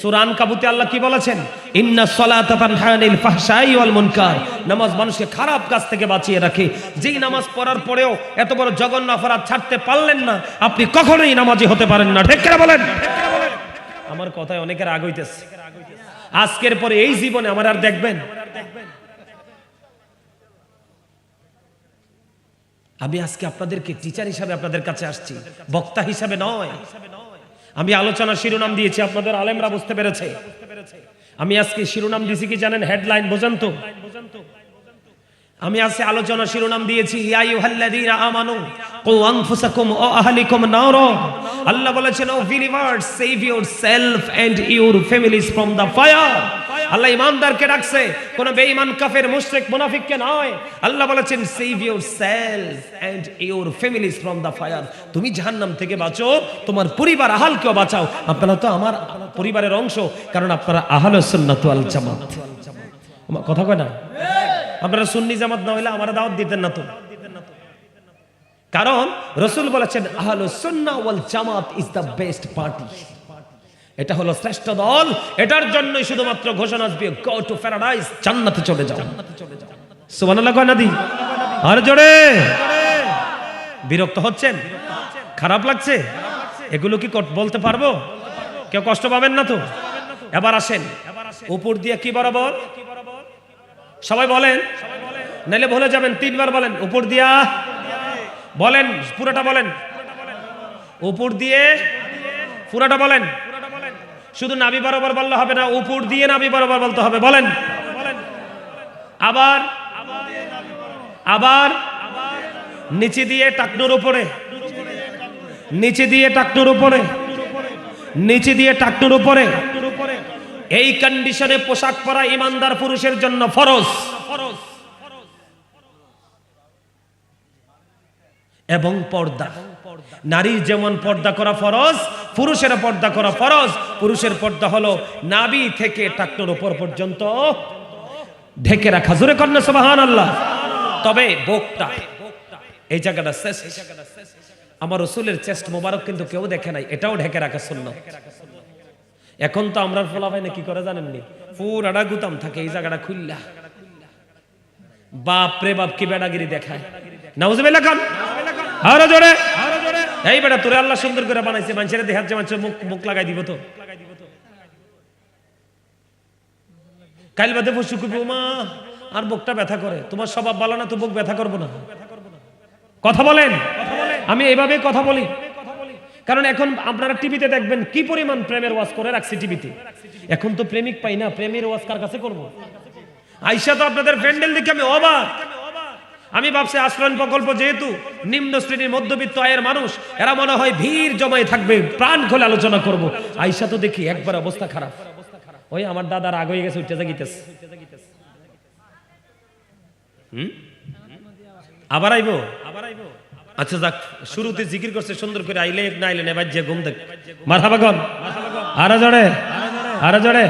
সূরা আনকাবুতে আল্লাহ কি বলেছেন? ইন্নাস সালাতা তানহা আনিল ফাহশাই ওয়াল মুনকার। নামাজ মানুষকে খারাপ কাজ থেকে বাঁচিয়ে রাখে। যেই নামাজ পড়ার পরেও এত বড় জঘন্য অপরাধ ছাড়তে পারলেন না, আপনি কখনোই নামাজি হতে পারেন না। ঠিক কিনা বলেন? আমার কথায় অনেকের রাগ হইতেছে। আজকের পরে এই জীবনে আমার আর দেখবেন? আমি আজকে আপনাদেরকে টিচার হিসাবে আপনাদের কাছে আসছি, বক্তা হিসাবে নয়। আমি আলোচনা শিরোনাম দিয়েছি, আপনাদের আলেমরা বুঝতে পেরেছে। আমি আজকে শিরোনাম দিয়েছি কি জানেন? হেডলাইন বোঝেন তো? আমি আজকে আলোচনা শিরোনাম দিয়েছি ইয়া আইয়ুহাল্লাযীনা আমানু কু আনফুসাকুম ওয়া আহলিকুম নার। আল্লাহ বলেছেন, O believers, save yourself and your families from the fire. আল্লাহ ইমানদারকে ডাকছে, কোন বেঈমান কাফের মুশরিক মুনাফিককে নয়। আল্লাহ বলেছেন, save yourself and your families from the fire. তুমি জাহান্নাম থেকে বাঁচো, তোমার পরিবার আহলকেও বাঁচাও। আপনারা তো আমার পরিবারের অংশ, কারণ আপনারা আহলুস সুন্নাত ওয়াল জামাত। কথা কয় না? আপনারা সুন্নি জামাত না হইলে আমারা দাওয়াত দিতেন না তো। কারণ রাসূল বলেছেন, আহলুস সুন্নাহ ওয়াল জামাত ইজ দ্য বেস্ট পার্টি। এটা হলো শ্রেষ্ঠ দল। এটার জন্যই শুধুমাত্র ঘোষণা আসবে, গো টু প্যারাডাইস, জান্নাতে চলে যাও। সুবহানাল্লাহ কয় না দি? আর জোরে। বিরক্ত হচ্ছেন? খারাপ লাগছে? এগুলো কি বলতে পারবো? কেউ কষ্ট পাবেন না তো? এবার আসেন, উপর দিয়ে কি বরাবর? সবাই বলেন, নাইলে ভুলে যাবেন। 3 বার বলেন, উপর দিয়া বলেন, পুরোটা বলেন, উপর দিয়ে পুরোটা বলেন। শুধু নাভি বরাবর বললে হবে না, উপর দিয়ে নাভি বরাবর বলতে হবে। বলেন, আবার আবার নিচে দিয়ে টাকনুর উপরে, নিচে দিয়ে টাকনুর উপরে, নিচে দিয়ে টাকনুর উপরে। এই কন্ডিশনে পোশাক পরা ইমানদার পুরুষের জন্য ফরজ। এবং পর্দা, নারীর যেমন পর্দা করা ফরজ, পুরুষের পর্দা করা ফরজ। পুরুষের পর্দা হলো নাভি থেকে টাকনুর উপর পর্যন্ত ঢেকে রাখা। জোরে কন্যা সুবহানাল্লাহ। তবে বুকটা, এই জায়গাটা শেষ। আমার রাসূলের চেস্ট মোবারক কিন্তু কেউ দেখে নাই, এটাও ঢেকে রাখা সুন্নাত। এখন তো আমরা ফলা ভাই না কি করে জানেননি, পুরাটা গুতাম থাকে, এই জায়গাটা খুললা বাপ রে বাপ কি বেড়াগিরি দেখায়। নাউজুবিল্লাহ খান। আরো জোরে। এই বেটা, তোরে আল্লাহ সুন্দর করে বানাইছে, মানুষের দেখার যে মানুষের মুখ লাগাই দিব তো। কাইল বাদে পশু কবি, মা আর বুকটা ব্যথা করে। তোমার স্বভাব ভালো না তো বুক ব্যথা করবো না? কথা বলেন। আমি এইভাবে কথা বলি, কারণ এখন আপনারা টিভিতে দেখবেন কি পরিমাণ প্রেমের ওয়াজ করে রাখছে টিভিতে। এখন তো প্রেমিক পাই না, প্রেমের ওয়াজ কার কাছে করব? আইসা তো আপনাদের প্যান্ডেল দেখে আমি অবাক। আমি ভাবছি আশ্রয়ণ প্রকল্প যেহেতু নিম্ন শ্রেণীর মধ্যবিত্ত আয়ের মানুষ, এরা মনে হয় ভিড় জমায় থাকবে, প্রাণ খুলে আলোচনা করব। আইসা তো দেখি একবার অবস্থা খারাপ। ওই আমার দাদার আগ হয়ে গেছে, উঠতে জাগিতেছে। আবার আইবো? আচ্ছা যাক, শুরুতে জিকির করছে সুন্দর করে, আইলে না আইলে নেবাজ যে ঘুম দেখ। মারহাবা গন। আরো জোরে, আরো জোরে।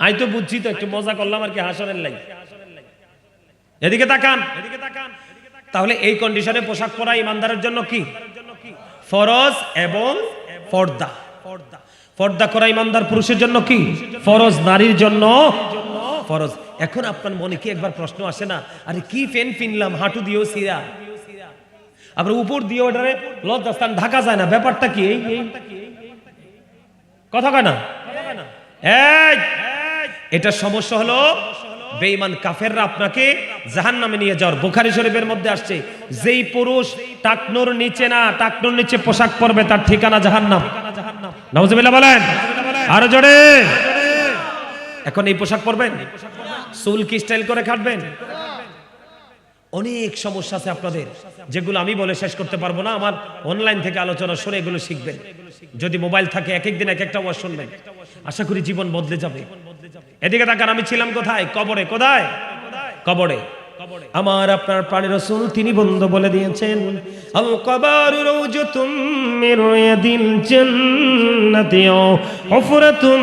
আই তো বুঝছি তো, একটু মজা করলাম আর কি, হাসনের লাই। এদিকে তাকান। তাহলে এই কন্ডিশনে পোশাক পরা ইমানদারের জন্য কি ফরজ এবং পর্দা। পর্দা করা ইমানদার পুরুষের জন্য কি ফরজ, নারীর জন্য ফরজ। এখন আপনার মনে কি একবার প্রশ্ন আসে না, আরে কি ফেন ফিনলাম, হাঁটু দিয়েও সিরা, আবার উপর দিয়ে ওটারে লজ্জাস্থান ঢাকা যায় না, ব্যাপারটা কি? এই কথা কয় না? এটা সমস্যা হলো বেঈমান কাফেররা আপনাকে জাহান্নামে নিয়ে যাওয়ার। বুখারী শরীফের মধ্যে আসছে, যেই পুরুষ টাকনুর নিচে না, টাকনুর নিচে পোশাক পরবে, তার ঠিকানা জাহান্নাম। নাউজুবিল্লাহ বলেন, আরো জোরে। এখন এই পোশাক পরবেন, চুল কি স্টাইল করে কাটবেন? অনেক সমস্যা আছে আপনাদের, যেগুলো আমি বলে শেষ করতে পারবো না। আমার অনলাইন থেকে আলোচনা শুনে এগুলো শিখবেন। যদি মোবাইল থাকে এক এক দিন এক একটা ওয়াজ শুনবেন, আশা করি জীবন বদলে যাবে। এদিকে তাকান, আমি ছিলাম কোথায়? কবরে। কোথায়? কবরে। আমার আপনার প্রাণের রাসূল তিনি বন্ধু বলে দিয়েছেন, আল কবরু রাউজাতুম মিন রিয়াদিল জান্নাতি ওয়া হুফরাতুম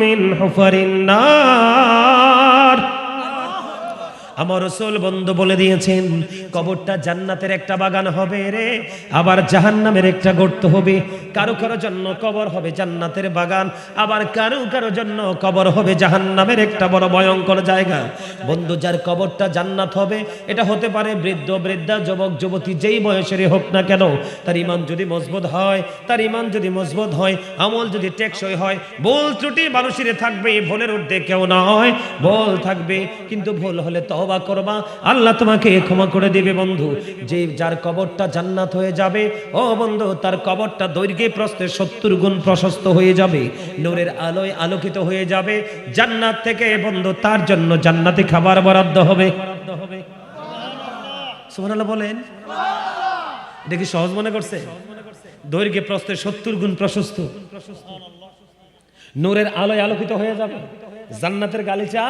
মিন হুফারিন নার। আমার রাসূল বন্ধু বলে দিয়েছেন কবরটা জান্নাতের একটা বাগান হবে রে, আবার জাহান্নামের একটা গর্ত হবে। কারো কারো জন্য কবর হবে জান্নাতের বাগান, আবার কারো কারো জন্য কবর হবে জাহান্নামের একটা বড় ভয়ঙ্কর জায়গা। বন্ধু, যার কবরটা জান্নাত হবে, এটা হতে পারে বৃদ্ধ বৃদ্ধা, যুবক যুবতী, যেই বয়সেরই হোক না কেন, তার ঈমান যদি মজবুত হয়, তার ঈমান যদি মজবুত হয়, আমল যদি টেকসই হয়, ভুল ত্রুটি মানুষের থাকবে, ভুলের ঊর্ধ্বে কেউ নয়, ভুল থাকবে, কিন্তু ভুল হলে তওবা করবা, আল্লাহ তোমাকে ক্ষমা করে দিবে। বন্ধু, যে যার কবরটা জান্নাত হয়ে যাবে, ও বন্ধু, তার কবরটা দৈর্ঘ্যে প্রস্থে 70 গুণ প্রশস্ত হয়ে যাবে, নূরের আলোয় আলোকিত হয়ে যাবে। জান্নাত থেকে বন্ধু তার জন্য জান্নাতি খাবার বরাদ্দ হবে। সুবহানাল্লাহ বলেন। এটা কি সহজ মনে করছে? দৈর্ঘ্যে প্রস্থে 70 গুণ প্রশস্ত, নূরের আলোয় আলোকিত হয়ে যাবে, জান্নাতের গালিচা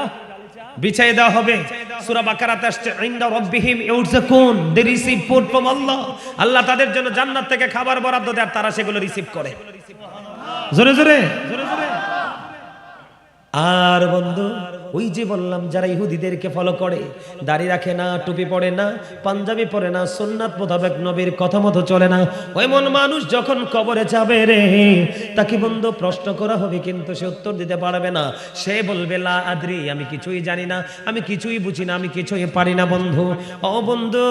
বিছাই দেওয়া হবে। সূরা বাকারাতে আসছে ইনদা রাব্বিহিম ইউরযাকুন, দে রিসিভ ফুড ফ্রম আল্লাহ। আল্লাহ তাদের জন্য জান্নাত থেকে খাবার বরাদ্দ দেয়, তারা সেগুলো রিসিভ করে। জোরে জোরে। আর বন্ধু, ওই যে বললাম যারা ইহুদিদেরকে ফলো করে, দাড়ি রাখে না, টুপি পরে না, পাঞ্জাবি পরে না, সুন্নাত মোতাবেক নবীর কথা মতো চলে না, ওই মন মানুষ যখন কবরে যাবে রে, তাকে বন্ধু প্রশ্ন করা হবে, কিন্তু সে উত্তর দিতে পারবে না। সে বলবে লা আদ্রি, আমি কিছুই জানি না, আমি কিছুই বুঝি না, আমি কিছুই পারি না। বন্ধু, ও বন্ধু,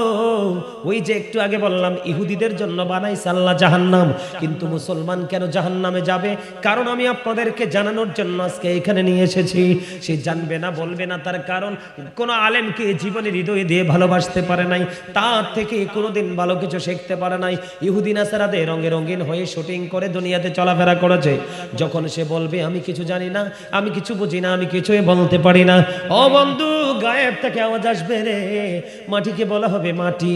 ওই যে একটু আগে বললাম ইহুদিদের জন্য বানাইছে আল্লাহ জাহান্নাম, কিন্তু মুসলমান কেন জাহান্নামে যাবে? কারণ আমি আপনাদেরকে জানানোর জন্য আজকে এখানে নিয়ে এসেছি। সে জানবে না, বলবে না, তার কারণ কোন আলেমকে জীবনে হৃদয় দিয়ে ভালোবাসতে পারে নাই, তার থেকে কোনোদিন ভালো কিছু শিখতে পারে নাই। ইহুদি নাসারাদের রঙে রঙিন হয়ে শুটিং করে দুনিয়াতে চলাফেরা করেছে। যখন সে বলবে আমি কিছু জানি না, আমি কিছু বুঝি না, আমি কিছুই বলতে পারি না, ও বন্ধু, গায়েব থেকে আওয়াজ আসবে রে, মাটিকে বলা হবে মাটি,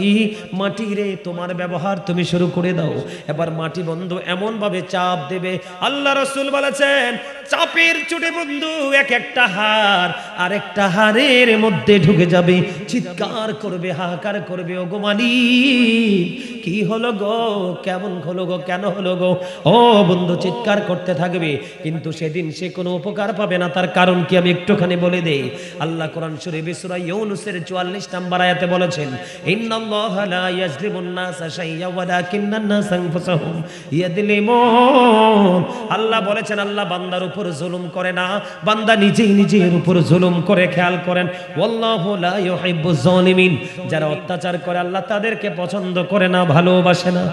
মাটি রে, তোমার ব্যবহার তুমি শুরু করে দাও। এবার মাটি বন্ধু এমন ভাবে চাপ দেবে, আল্লাহ রাসূল বলেছেন চাপের চোটে বন্ধু এক একটা হাড় আর একটা হাড়ের মধ্যে ঢুকে যাবে, চিৎকার করবে, হাহাকার করবে, ও গো মালিক, কি হলো গো, কেমন হলো গো, কেন হলো গো? ও বন্ধু, চিৎকার করতে থাকবে, কিন্তু সেদিন সে কোনো উপকার পাবে না। তার কারণ কি আমি একটুখানি বলে দেই। আল্লাহ কোরআন শরীফে সূরা ইউনূসের 44 নম্বর আয়াতে বলেছেন, ইন্নাল্লাহা লা ইয়াজলিমুন নাসা শাইয়্যান ওয়ালাকিন্নান নাসা আনফুসাহুম ইয়াজলিমুন। আল্লাহ বলেছেন আল্লাহ বান্দার উপর জুলুম করে না, বান্দা নিজেই নিজের উপর জুলুম করে। খেয়াল করেন, ওয়াল্লাহু লা ইউহিব্বুজ জালিমিন, যারা অত্যাচার করে আল্লাহ তাদেরকে পছন্দ করে না, ভালোবাসে না।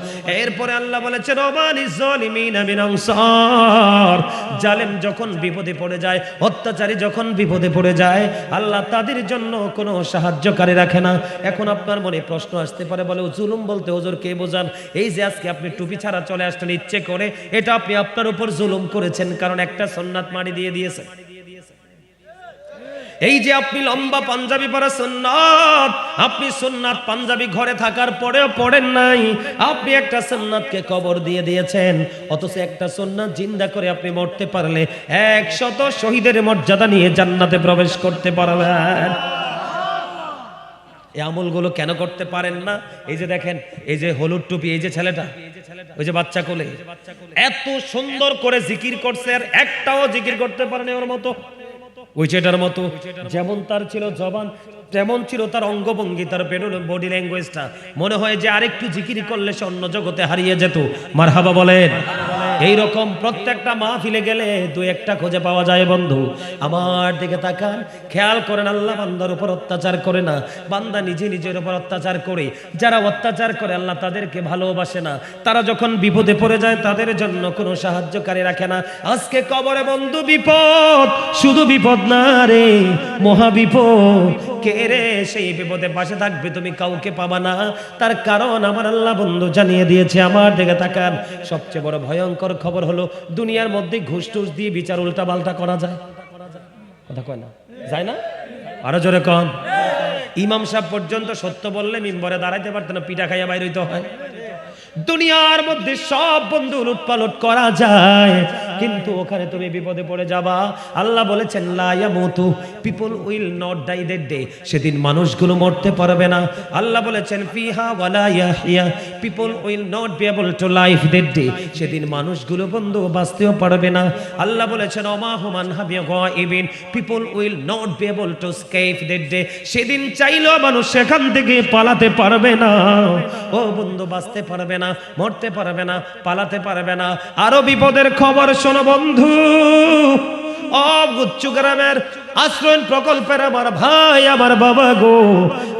এরপরে আল্লাহ বলেছেন ওমানিজ জালিমিনা মিন আনসার, জালেম যখন বিপদে পড়ে যায়, অত্যাচারী যখন বিপদে পড়ে যায়, আল্লাহ তাদের জন্য কোনো সাহায্যকারী রাখে না। এখন আপনার মনে প্রশ্ন আসতে পারে, বলে জুলুম বলতে হুজুর কে বোঝান? এই যে আজকে আপনি টুপি ছাড়া চলে আসছেন ইচ্ছে করে, এটা আপনি আপনার উপর জুলুম করেছেন, কারণ একটা সুন্নাত মারি দিয়ে দিয়েছেন। এই যে আপনি লম্বা পাঞ্জাবি পরা সুন্নাত, আপনি সুন্নাত পাঞ্জাবি ঘরে থাকার পরেও পড়েন নাই, আপনি একটা সুন্নাতকে কবর দিয়ে দিয়েছেন। অথচ একটা সুন্নাত জিন্দা করে আপনি মরতে পারলে 100 শহীদের মর্যাদা নিয়ে জান্নাতে প্রবেশ করতে পারবেন। এই আমলগুলো কেন করতে পারেন না? এই যে দেখেন, এই যে হলুদ টুপি, এই যে ছেলেটা, ওই যে বাচ্চা কোলে, এত সুন্দর করে জিকির করছে, আর একটাও জিকির করতে পারেনি ওর মতো, ওই ছেলেটার মতো। যেমন তার ছিল জবান, তেমন ছিল তার অঙ্গভঙ্গি, তার বডি ল্যাঙ্গুয়েজটা। মনে হয় যে আরেকটু জিকির করলে সে অন্য জগতে হারিয়ে যেত। মারহাবা বলেন। এইরকম প্রত্যেকটা মাহফিলে গেলে দু একটা খুঁজে পাওয়া যায়। বন্ধু আমার দিকে তাকান, খেয়াল করেন, আল্লাহ বান্দার উপর অত্যাচার করে না, বান্দা নিজে নিজের উপর অত্যাচার করে। যারা অত্যাচার করে আল্লাহ তাদেরকে ভালোবাসে না, তারা যখন বিপদে পড়ে যায় তাদের জন্য কোনো সাহায্যকারী রাখে না। আজকে কবরে বন্ধু বিপদ, শুধু বিপদ না রে, মহা বিপদ। কে রে সেই বিপদে পাশে থাকবে? তুমি কাউকে পাবা না। তার কারণ আমার আল্লাহ বন্ধু জানিয়ে দিয়েছে। আমার দিকে তাকান, সবচেয়ে বড় ভয়ঙ্কর খবর হলো দুনিয়ার মধ্যে ঘুষ টুস দিয়ে বিচার উল্টা পাল্টা করা যায়। কথা কয় না, যায় না? আরো জোরে কন। ইমাম সাহেব পর্যন্ত সত্য বললে মিম্বরে দাঁড়াইতে পারতো না, পিঠা খাইয়া বাইর হইতে হয়। দুনিয়ার মধ্যে সব বন্ধু উলটপালট করা যায়, কিন্তু ওখানে তুমি বিপদে পড়ে যাবা। আল্লাহ বলেছেন লা ইয়ামুতু, people will not die that day, সেদিন মানুষগুলো মরতে পারবে না। আল্লাহ বলেছেন ফিহা ওয়ালা ইয়াহইয়া, people will not be able to life that day, সেদিন মানুষগুলো বন্ধু বাঁচতেও পারবে না। আল্লাহ বলেছেন ওমা হুমান হাবিয়া গায়বিন, people will not be able to escape that day, সেদিন চাইলেও মানুষ সেখান থেকে পালাতে পারবে না। ও বন্ধু, বাঁচতে পারবে না, মরতে পারবে না, পালাতে পারবে না। আরো বিপদের খবর শোনো বন্ধু। গুচ্ছু গ্রামের আশ্রয়ণ প্রকল্পের আমার ভাই, আমার বাবা গো,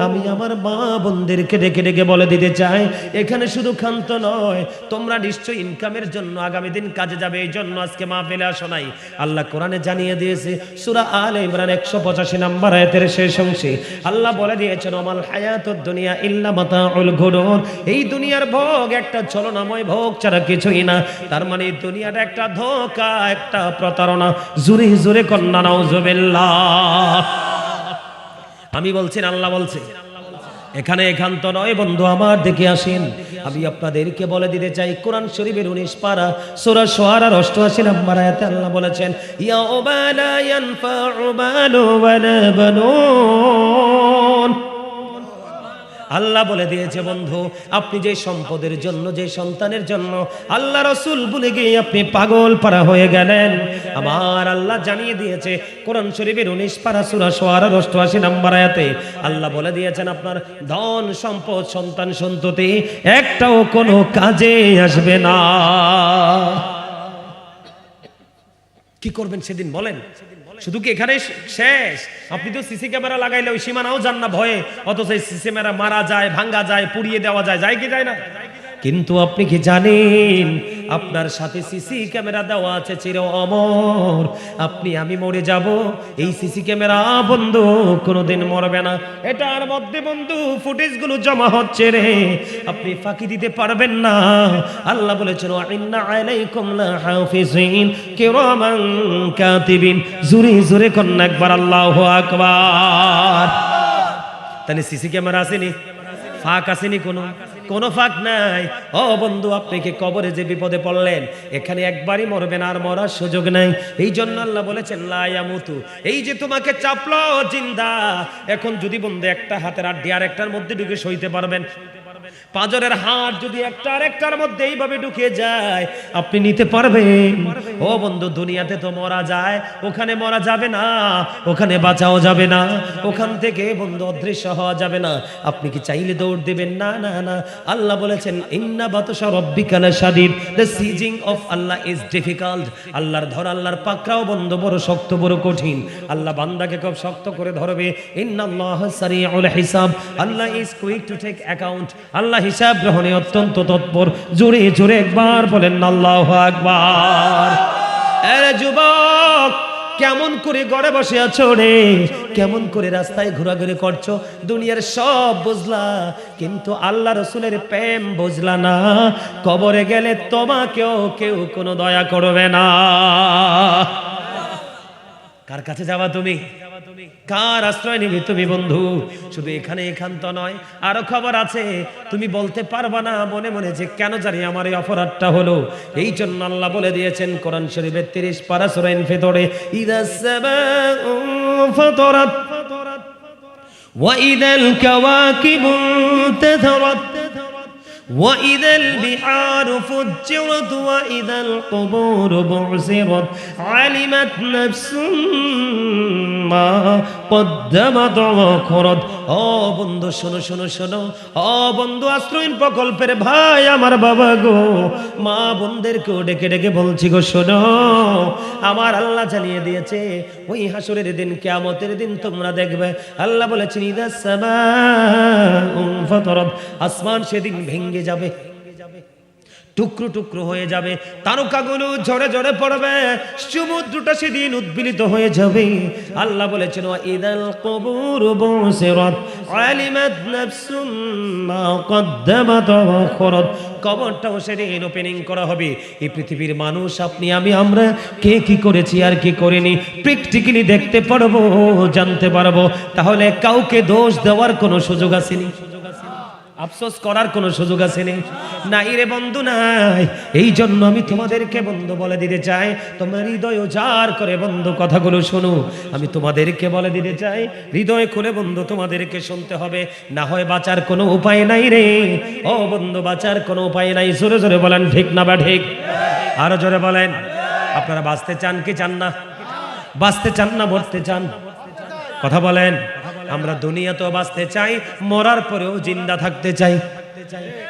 আমি আমার মা বোনদেরকে ডেকে ডেকে বলে দিতে চাই, এখানে শুধু ক্ষান্ত নয়, তোমরা নিশ্চয়ই ইনকামের জন্য আগামী দিন কাজে যাবে, এই জন্য আজকে মাহফিলে আসো নাই। আল্লাহ কোরআনে জানিয়ে দিয়েছে, সূরা আলে ইমরান 185 নম্বর আয়াতের শেষ অংশে আল্লাহ বলে দিয়েছেন ওমাল হায়াতুদ দুনিয়া ইল্লা মাতাউল গুরুর, এই দুনিয়ার ভোগ একটা ছলনাময় ভোগ ছাড়া কিছুই না। তার মানে এই দুনিয়াটা একটা ধোঁকা, একটা প্রতারণা। জোরে জোরে কন্যা নাউজুবিল্লাহ। আমি বলছি না আল্লাহ বলছে। এখানে একান্ত নয় বন্ধু, আমার দেখে আসেন, আমি আপনাদেরকে বলে দিতে চাই কোরআন শরীফের 19 পারা সূরা শুআরার 88 নম্বর আয়াতে আল্লাহ বলেছেন ইয়াউমা লা ইয়ানফাউ মালু ওয়ালা বানুন। আল্লাহ বলে দিয়েছে বন্ধু, আপনি যে সম্পদের জন্য, যে সন্তানের জন্য আল্লাহ রাসূল বলে গিয়ে আপনি পাগল পারা হয়ে গেলেন, আমার আল্লাহ জানিয়ে দিয়েছে কোরআন শরীফের 19 পারা সূরা শুআরার 88 নম্বর আয়াতে আল্লাহ বলে দিয়েছেন আপনার ধন সম্পদ সন্তান সন্ততি একটাও কোনো কাজে আসবে না। কি করবেন সেদিন বলেন? শুধু কি এখানে শেষ? আপনি তো সিসি ক্যামেরা লাগাইলে ওই সীমানাও যান না ভয়ে, অথচ সিসি ক্যামেরা মারা যায়, ভাঙ্গা যায়, পুড়িয়ে দেওয়া যায়, যায় কি যায় না? কিন্তু আপনি কি জানেন আপনার সাথে সিসি ক্যামেরা দেওয়া আছে চির অমর। আপনি আমি মরে যাব, এই সিসি ক্যামেরা বন্ধু কোনোদিন মরবে না। এটার মধ্যে বন্ধু ফুটেজগুলো জমা হচ্ছে রে, আপনি ফাঁকি দিতে পারবেন না। আল্লাহ বলেছেন ইন্না আলাইকুম লাহাফিজিন কিরামান কাতিবিন। জোরে জোরে কন্যা একবার আল্লাহু আকবার। তাহলে সিসি ক্যামেরা আসেনি, ফাঁক আসেনি, কোনো ফাঁক নাই। ও বন্ধু, আপনি কি কবরে যে বিপদে পড়লেন, এখানে একবারই মরবেন, আর মরার সুযোগ নাই। এই জন্য আল্লাহ বলেছেন লা ইয়ামুতু, এই যে তোমাকে চাপলো জিন্দা, এখন যদি বন্ধু একটা হাতের আড্ডি আর একটার মধ্যে ঢুকে সইতে পারবেন? পাঁজরের হাড় যদি একটা আরেকটার মধ্যে এইভাবে ঢুকে যায়, আপনি নিতে পারবেন? ও বন্ধু, দুনিয়াতে তো মরা যায়, ওখানে মরা যাবে না, ওখানে বাঁচাও যাবে না, ওখান থেকে বন্ধু অদৃশ্য হওয়া যাবে না। আপনি কি চাইলে দৌড় দেবেন? না না না। আল্লাহ বলেছেন ইন্না বাতশা রাব্বিকা লাশাদীদ, the seizing of Allah is difficult. আল্লাহর ধর, আল্লাহর পাকড়াও বন্ধু বড় শক্ত, বড় কঠিন। আল্লাহ বান্দাকে খুব শক্ত করে ধরবে। ইন্নাল্লাহা সারিউল হিসাব, Allah is quick to take account. Allah হিসাব গ্রহণে অত্যন্ত তৎপর। জোরে জোরে একবার বলেন আল্লাহু আকবার। আরে যুবক, কেমন করে ঘরে বসে আছো রে? কেমন করে রাস্তায় ঘোরাঘুরি করছো? দুনিয়ার সব বুঝলা, কিন্তু আল্লাহ রসুলের প্রেম বুঝলা না। কবরে গেলে তোমাকেও কেউ কোনো দয়া করবে না। কার কাছে যাবা তুমি? কার আশ্রয় নিবি তুমি বন্ধু? শুধু এখানে একান্ত নয়, আরো খবর আছে। তুমি বলতে পারবা না মনে মনে যে কেন জানি আমার এই অপরাধটা হলো। এই জন্য আল্লাহ বলে দিয়েছেন কোরআন শরীফের 30 পারা সূরা ইনফিতরে ইদাস সামাউ ফাতারাত ওয়া ইদাল কাওয়াকিবু তাথারাত وَإِذَا الْبِحَارُ فُجِّرَتْ وَإِذَا الْقُبُورُ بُعْثِرَتْ عَلِمَتْ نَفْسٌ مَا قَدَّمَتْ وَأَخَّرَتْ। ও বন্ধু শোনো শোনো শোনো, ও বন্ধু আশ্রয়ণ প্রকল্পের ভাই, আমার বাবা গো, মা বোনদেরকেও ডেকে ডেকে বলছি গো, শোনো, আমার আল্লাহ জানিয়ে দিয়েছে ওই হাসরের দিন, কিয়ামতের দিন তোমরা দেখবে। আল্লাহ বলেছেন ইদাস সামাউ ফাতারাত, আসমান সেদিন ভেঙে যাবে, টুকরো টুকরো হয়ে যাবে, তারকাগুলো ঝরে ঝরে পড়বে, সমুদ্রটা সেদিন উদ্বেলিত হয়ে যাবে। আল্লাহ বলেছেন ইদাল কুবুরু বুসিরাত আলিমাত নাফসুম মা কদ্দামাত ওয়া আখরাত। কবরটাও সেদিন ওপেনিং করা হবে। এই পৃথিবীর মানুষ, আপনি আমি, আমরা কে কি করেছি আর কি করিনি প্র্যাকটিক্যালি দেখতে পারবো, জানতে পারবো। তাহলে কাউকে দোষ দেওয়ার কোনো সুযোগ আসেনি। আফসোস করার কোনো সুযোগ আছে নাই রে বন্ধু, নাই। এই জন্য আমি তোমাদেরকে বন্ধু বলে দিতে চাই, তোমরা হৃদয় উজাড় করে বন্ধু কথাগুলো শোনো। আমি তোমাদেরকে বলে দিতে চাই, হৃদয় খুলে বন্ধু তোমাদেরকে শুনতে হবে, না হয় বাঁচার কোনো উপায় নাই রে। ও বন্ধু, বাঁচার কোনো উপায় নাই। জোরে জোরে বলেন ঠিক না বা ঠিক? আরো জোরে বলেন। আপনারা বাঁচতে চান কি চান না? বাঁচতে চান না মরতে চান? কথা বলেন। আমরা দুনিয়াতেও বাঁচতে চাই, মরার পরেও জিন্দা থাকতে চাই।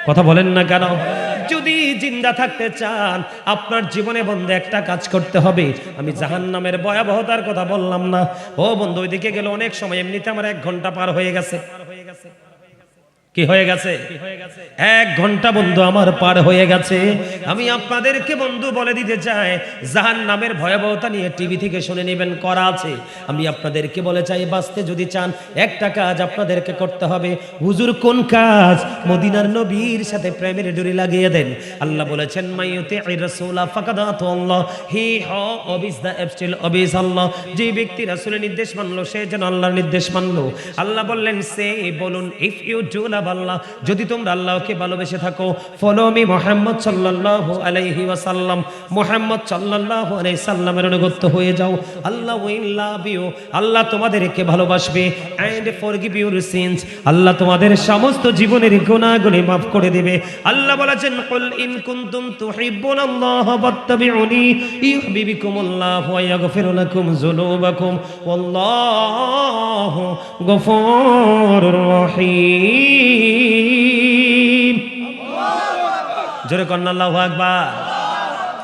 কথা বলেন না কেন? যদি জিন্দা থাকতে চান, আপনার জীবনে বন্ধু একটা কাজ করতে হবে। আমি জাহান্নামের ভয়াবহতার কথা বললাম না। ও বন্ধু, ওইদিকে গেলে অনেক সময়, এমনিতে আমার 1 ঘন্টা পার হয়ে গেছে। কি হয়ে গেছে? 1 ঘন্টা বন্ধু আমার পার হয়ে গেছে। আমি আপনাদেরকে বন্ধু বলে দিতে চাই, জাহান্নামের ভয়াবহতা নিয়ে টিভি থেকে শুনে নেবেন, করা আছে। আমি আপনাদেরকে বলে চাই, বাঁচতে যদি চান একটা কাজ আপনাদেরকে করতে হবে। হুজুর কোন কাজ? মদিনার নবীর সাথে প্রেমের ডোরি লাগিয়ে দেন। আল্লাহ বলেছেন, মাইয়ুতি'ir রাসূলা ফাকাদ আতাল্লাহ, হি ওবিস দা এবস্টিল ওবিস আল্লাহ। যে ব্যক্তি রাসূলের নির্দেশ মানলো, সে যেন আল্লাহর নির্দেশ মানলো। আল্লাহ বললেন, সে বলুন, ইফ ইউ ডু লাভ আল্লাহ, যদি তোমরা আল্লাহকে ভালোবেসে থাকো, ফলো মি মুহাম্মদ সাল্লাল্লাহু আলাইহি ওয়াসাল্লাম, মুহাম্মদ সাল্লাল্লাহু আলাইহি সাল্লামের অনুগত হয়ে যাও। আল্লাহ উইল লাভ ইউ, আল্লাহ তোমাদেরকে ভালোবাসবে। এন্ড ফরগিভ ইউর সিনস, আল্লাহ তোমাদের সমস্ত জীবনের গুনাহগুলি maaf করে দিবে। আল্লাহ বলেছেন, কুল ইন কুনতুম তুহিব্বুনাল্লাহ ফাত্তাবিউনি ইউহিব্বুকুমুল্লাহ ওয়া ইয়াগফির লাকুম যুনুবাকুম ওয়াল্লাহু গফুরুর রহিম। জোরে কন্না আল্লাহু আকবার।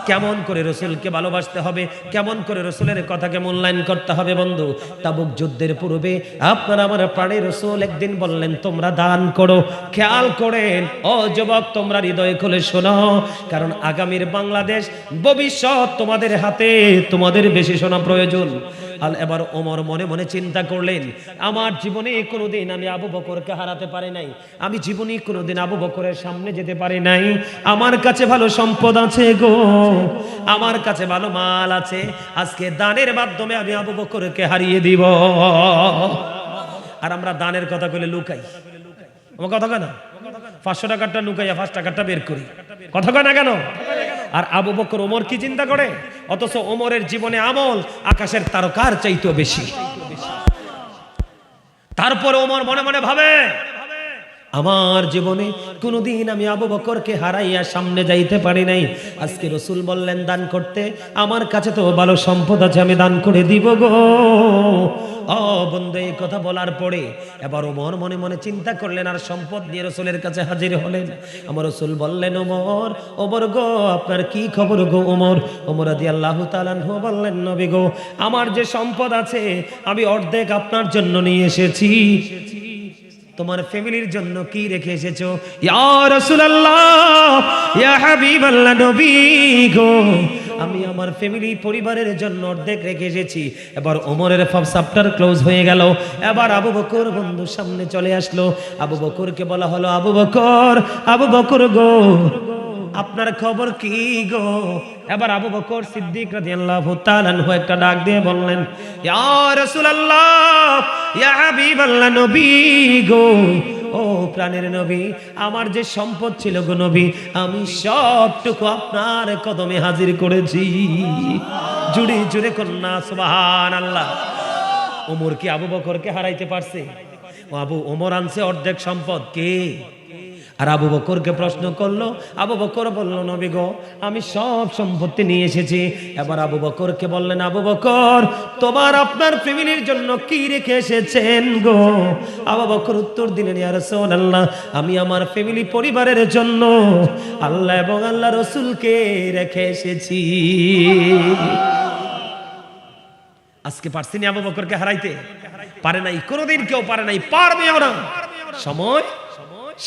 কেমন করে রসুলকে ভালোবাসতে হবে, কেমন করে রসুলের কথাকে মূল্যায়ন করতে হবে বন্ধু। তাবুক যুদ্ধের পূর্বে আপনারা আমার প্রাণের রসুল একদিন বললেন, তোমরা দান করো। খেয়াল করেন ও যুবক, তোমরা হৃদয় খুলে শোনো, কারণ আগামীর বাংলাদেশ ভবিষ্যৎ তোমাদের হাতে, তোমাদের বেশি শোনা প্রয়োজন। আর এবার ওমর মনে মনে চিন্তা করলেন, আমার জীবনে কোনোদিন আমি আবু বকরকে হারাতে পারি নাই, আমি জীবনে কোনোদিন আবু বকরের সামনে যেতে পারি নাই। আমার কাছে ভালো সম্পদ আছে গো, আমার কাছে ভালো মাল আছে, আজকে দানের মাধ্যমে আমি আবু বকরকে হারিয়ে দিব। আর আমরা দানের কথা কইলে লুকাই, আমার কথা কেন? 500 টাকাটা লুকাইয়া 5 টাকাটা বের করি, কথা কয় না কেন? আর আবু বকর ওমর কি চিন্তা করে? অথচ ওমরের জীবনে আমল আকাশের তারকার চাইতেও বেশি। তারপরে ওমর মনে মনে ভাবে, আমার জীবনে কোনোদিন আমি আবু বকরকে হারাইয়া সামনে যাইতে পারি নাই, আজকে রসুল বললেন দান করতে, আমার কাছে তো ভালো সম্পদ আছে, আমি দান করে দিব গো। ও বন্ধু, এই কথা বলার পরে এবার ওমর মনে মনে চিন্তা করলেন, আর সম্পদ নিয়ে রসুলের কাছে হাজির হলেন। আমার রসুল বললেন, ওমর, ওমর গো, আপনার কি খবর গো ওমর? ওমর রাদিয়াল্লাহু তাআলা আনহু বললেন, নবী গো, আমার যে সম্পদ আছে আমি অর্ধেক আপনার জন্য নিয়ে এসেছি। তোমার ফ্যামিলির জন্য কি রেখে এসেছো? ইয়া রাসূলুল্লাহ, ইয়া হাবিবাল্লাহ, নবী গো, আমি আমার ফ্যামিলি পরিবারের জন্য অর্ধেক রেখে এসেছি। এবার ওমরের চ্যাপ্টার ক্লোজ হয়ে গেল। এবার আবু বকর বন্ধু সামনে চলে আসলো। আবু বকরকে বলা হলো, আবু বকর, আবু বকর গো, আপনার খবর কি গো? এবার আবু বকর সিদ্দিক রাদিয়াল্লাহু তাআলা আনহু একটা ডাক দিয়ে বললেন, ইয়া রাসূলুল্লাহ, ইয়া হাবিবাল্লাহ, নবী গো, ও প্রাণের নবী, আমার যে সম্পদ ছিল গো নবী, আমি সবটুকু আপনার কদমে হাজির করেছি। জুড়ে জুড়ে কন্যা সুবহানাল্লাহ। ওমর কি আবু বকরকে হারাইতে পারছে? ওমর আনছে অর্ধেক সম্পদ, কে? আর আবু বকরকে প্রশ্ন করলো, আবু বকর বলল, নবী গো, আমি সব সম্পত্তি নিয়ে এসেছি। এবার আবু বকরকে বললেন, আবু বকর, তোমার আপনার ফ্যামিলির জন্য কি রেখে এসেছেন গো? আবু বকর উত্তর দিলেন, ইয়া রাসূলুল্লাহ, আমি আমার ফ্যামিলি পরিবারের জন্য আল্লাহ এবং আল্লাহ রসুলকে রেখে এসেছি। আজকে পারছিনি আবু বকরকে হারাইতে? পারে নাই, কোনোদিন কেউ পারে নাই, পারবেও না। সময়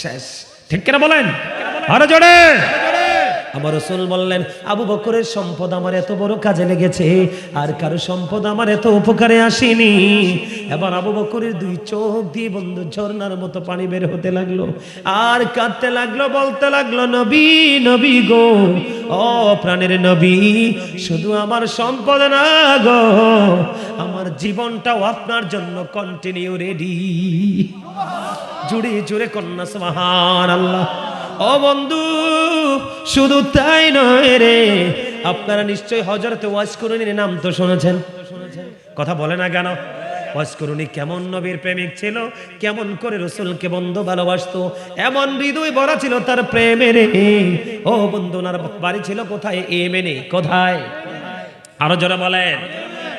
শেষ, ঠিক কিনা বলেন? আরো জোরে। আমার রাসূল বললেন, আবু বকরের সম্পদ আমার এত বড় কাজে লেগেছে, আর কারো সম্পদ আমার এত উপকারে আসেনি। এবার আবু বকরের 2 চোখ দিয়ে বন্ধু ঝর্ণার মতো পানি বের হতে লাগলো, আর কাঁদতে লাগলো, বলতে লাগলো, নবী, নবী গো, ও প্রাণের নবী, শুধু আমার সম্পদ না গো, আমার জীবনটাও আপনার জন্য কন্টিনিউ রেডি। জুড়ে জুড়ে কন্যা সুবহানাল্লাহ। ও বন্ধু, শুধু তাই নয় রে, আপনারা নিশ্চয়ই হযরতে ওয়াজ করুনির নাম তো শুনেছেন। কথা বলে না কেন? ওয়াজ করুনি কেমন নবীর প্রেমিক ছিল, কেমন করে রাসূলকে বন্ধু ভালোবাসতো, এমন হৃদয় ভরা ছিল তার প্রেমের। ও বন্ধু, ওনার বাড়ি ছিল কোথায়? ইয়েমেনে। কোথায়? আরো জোরে বলেন।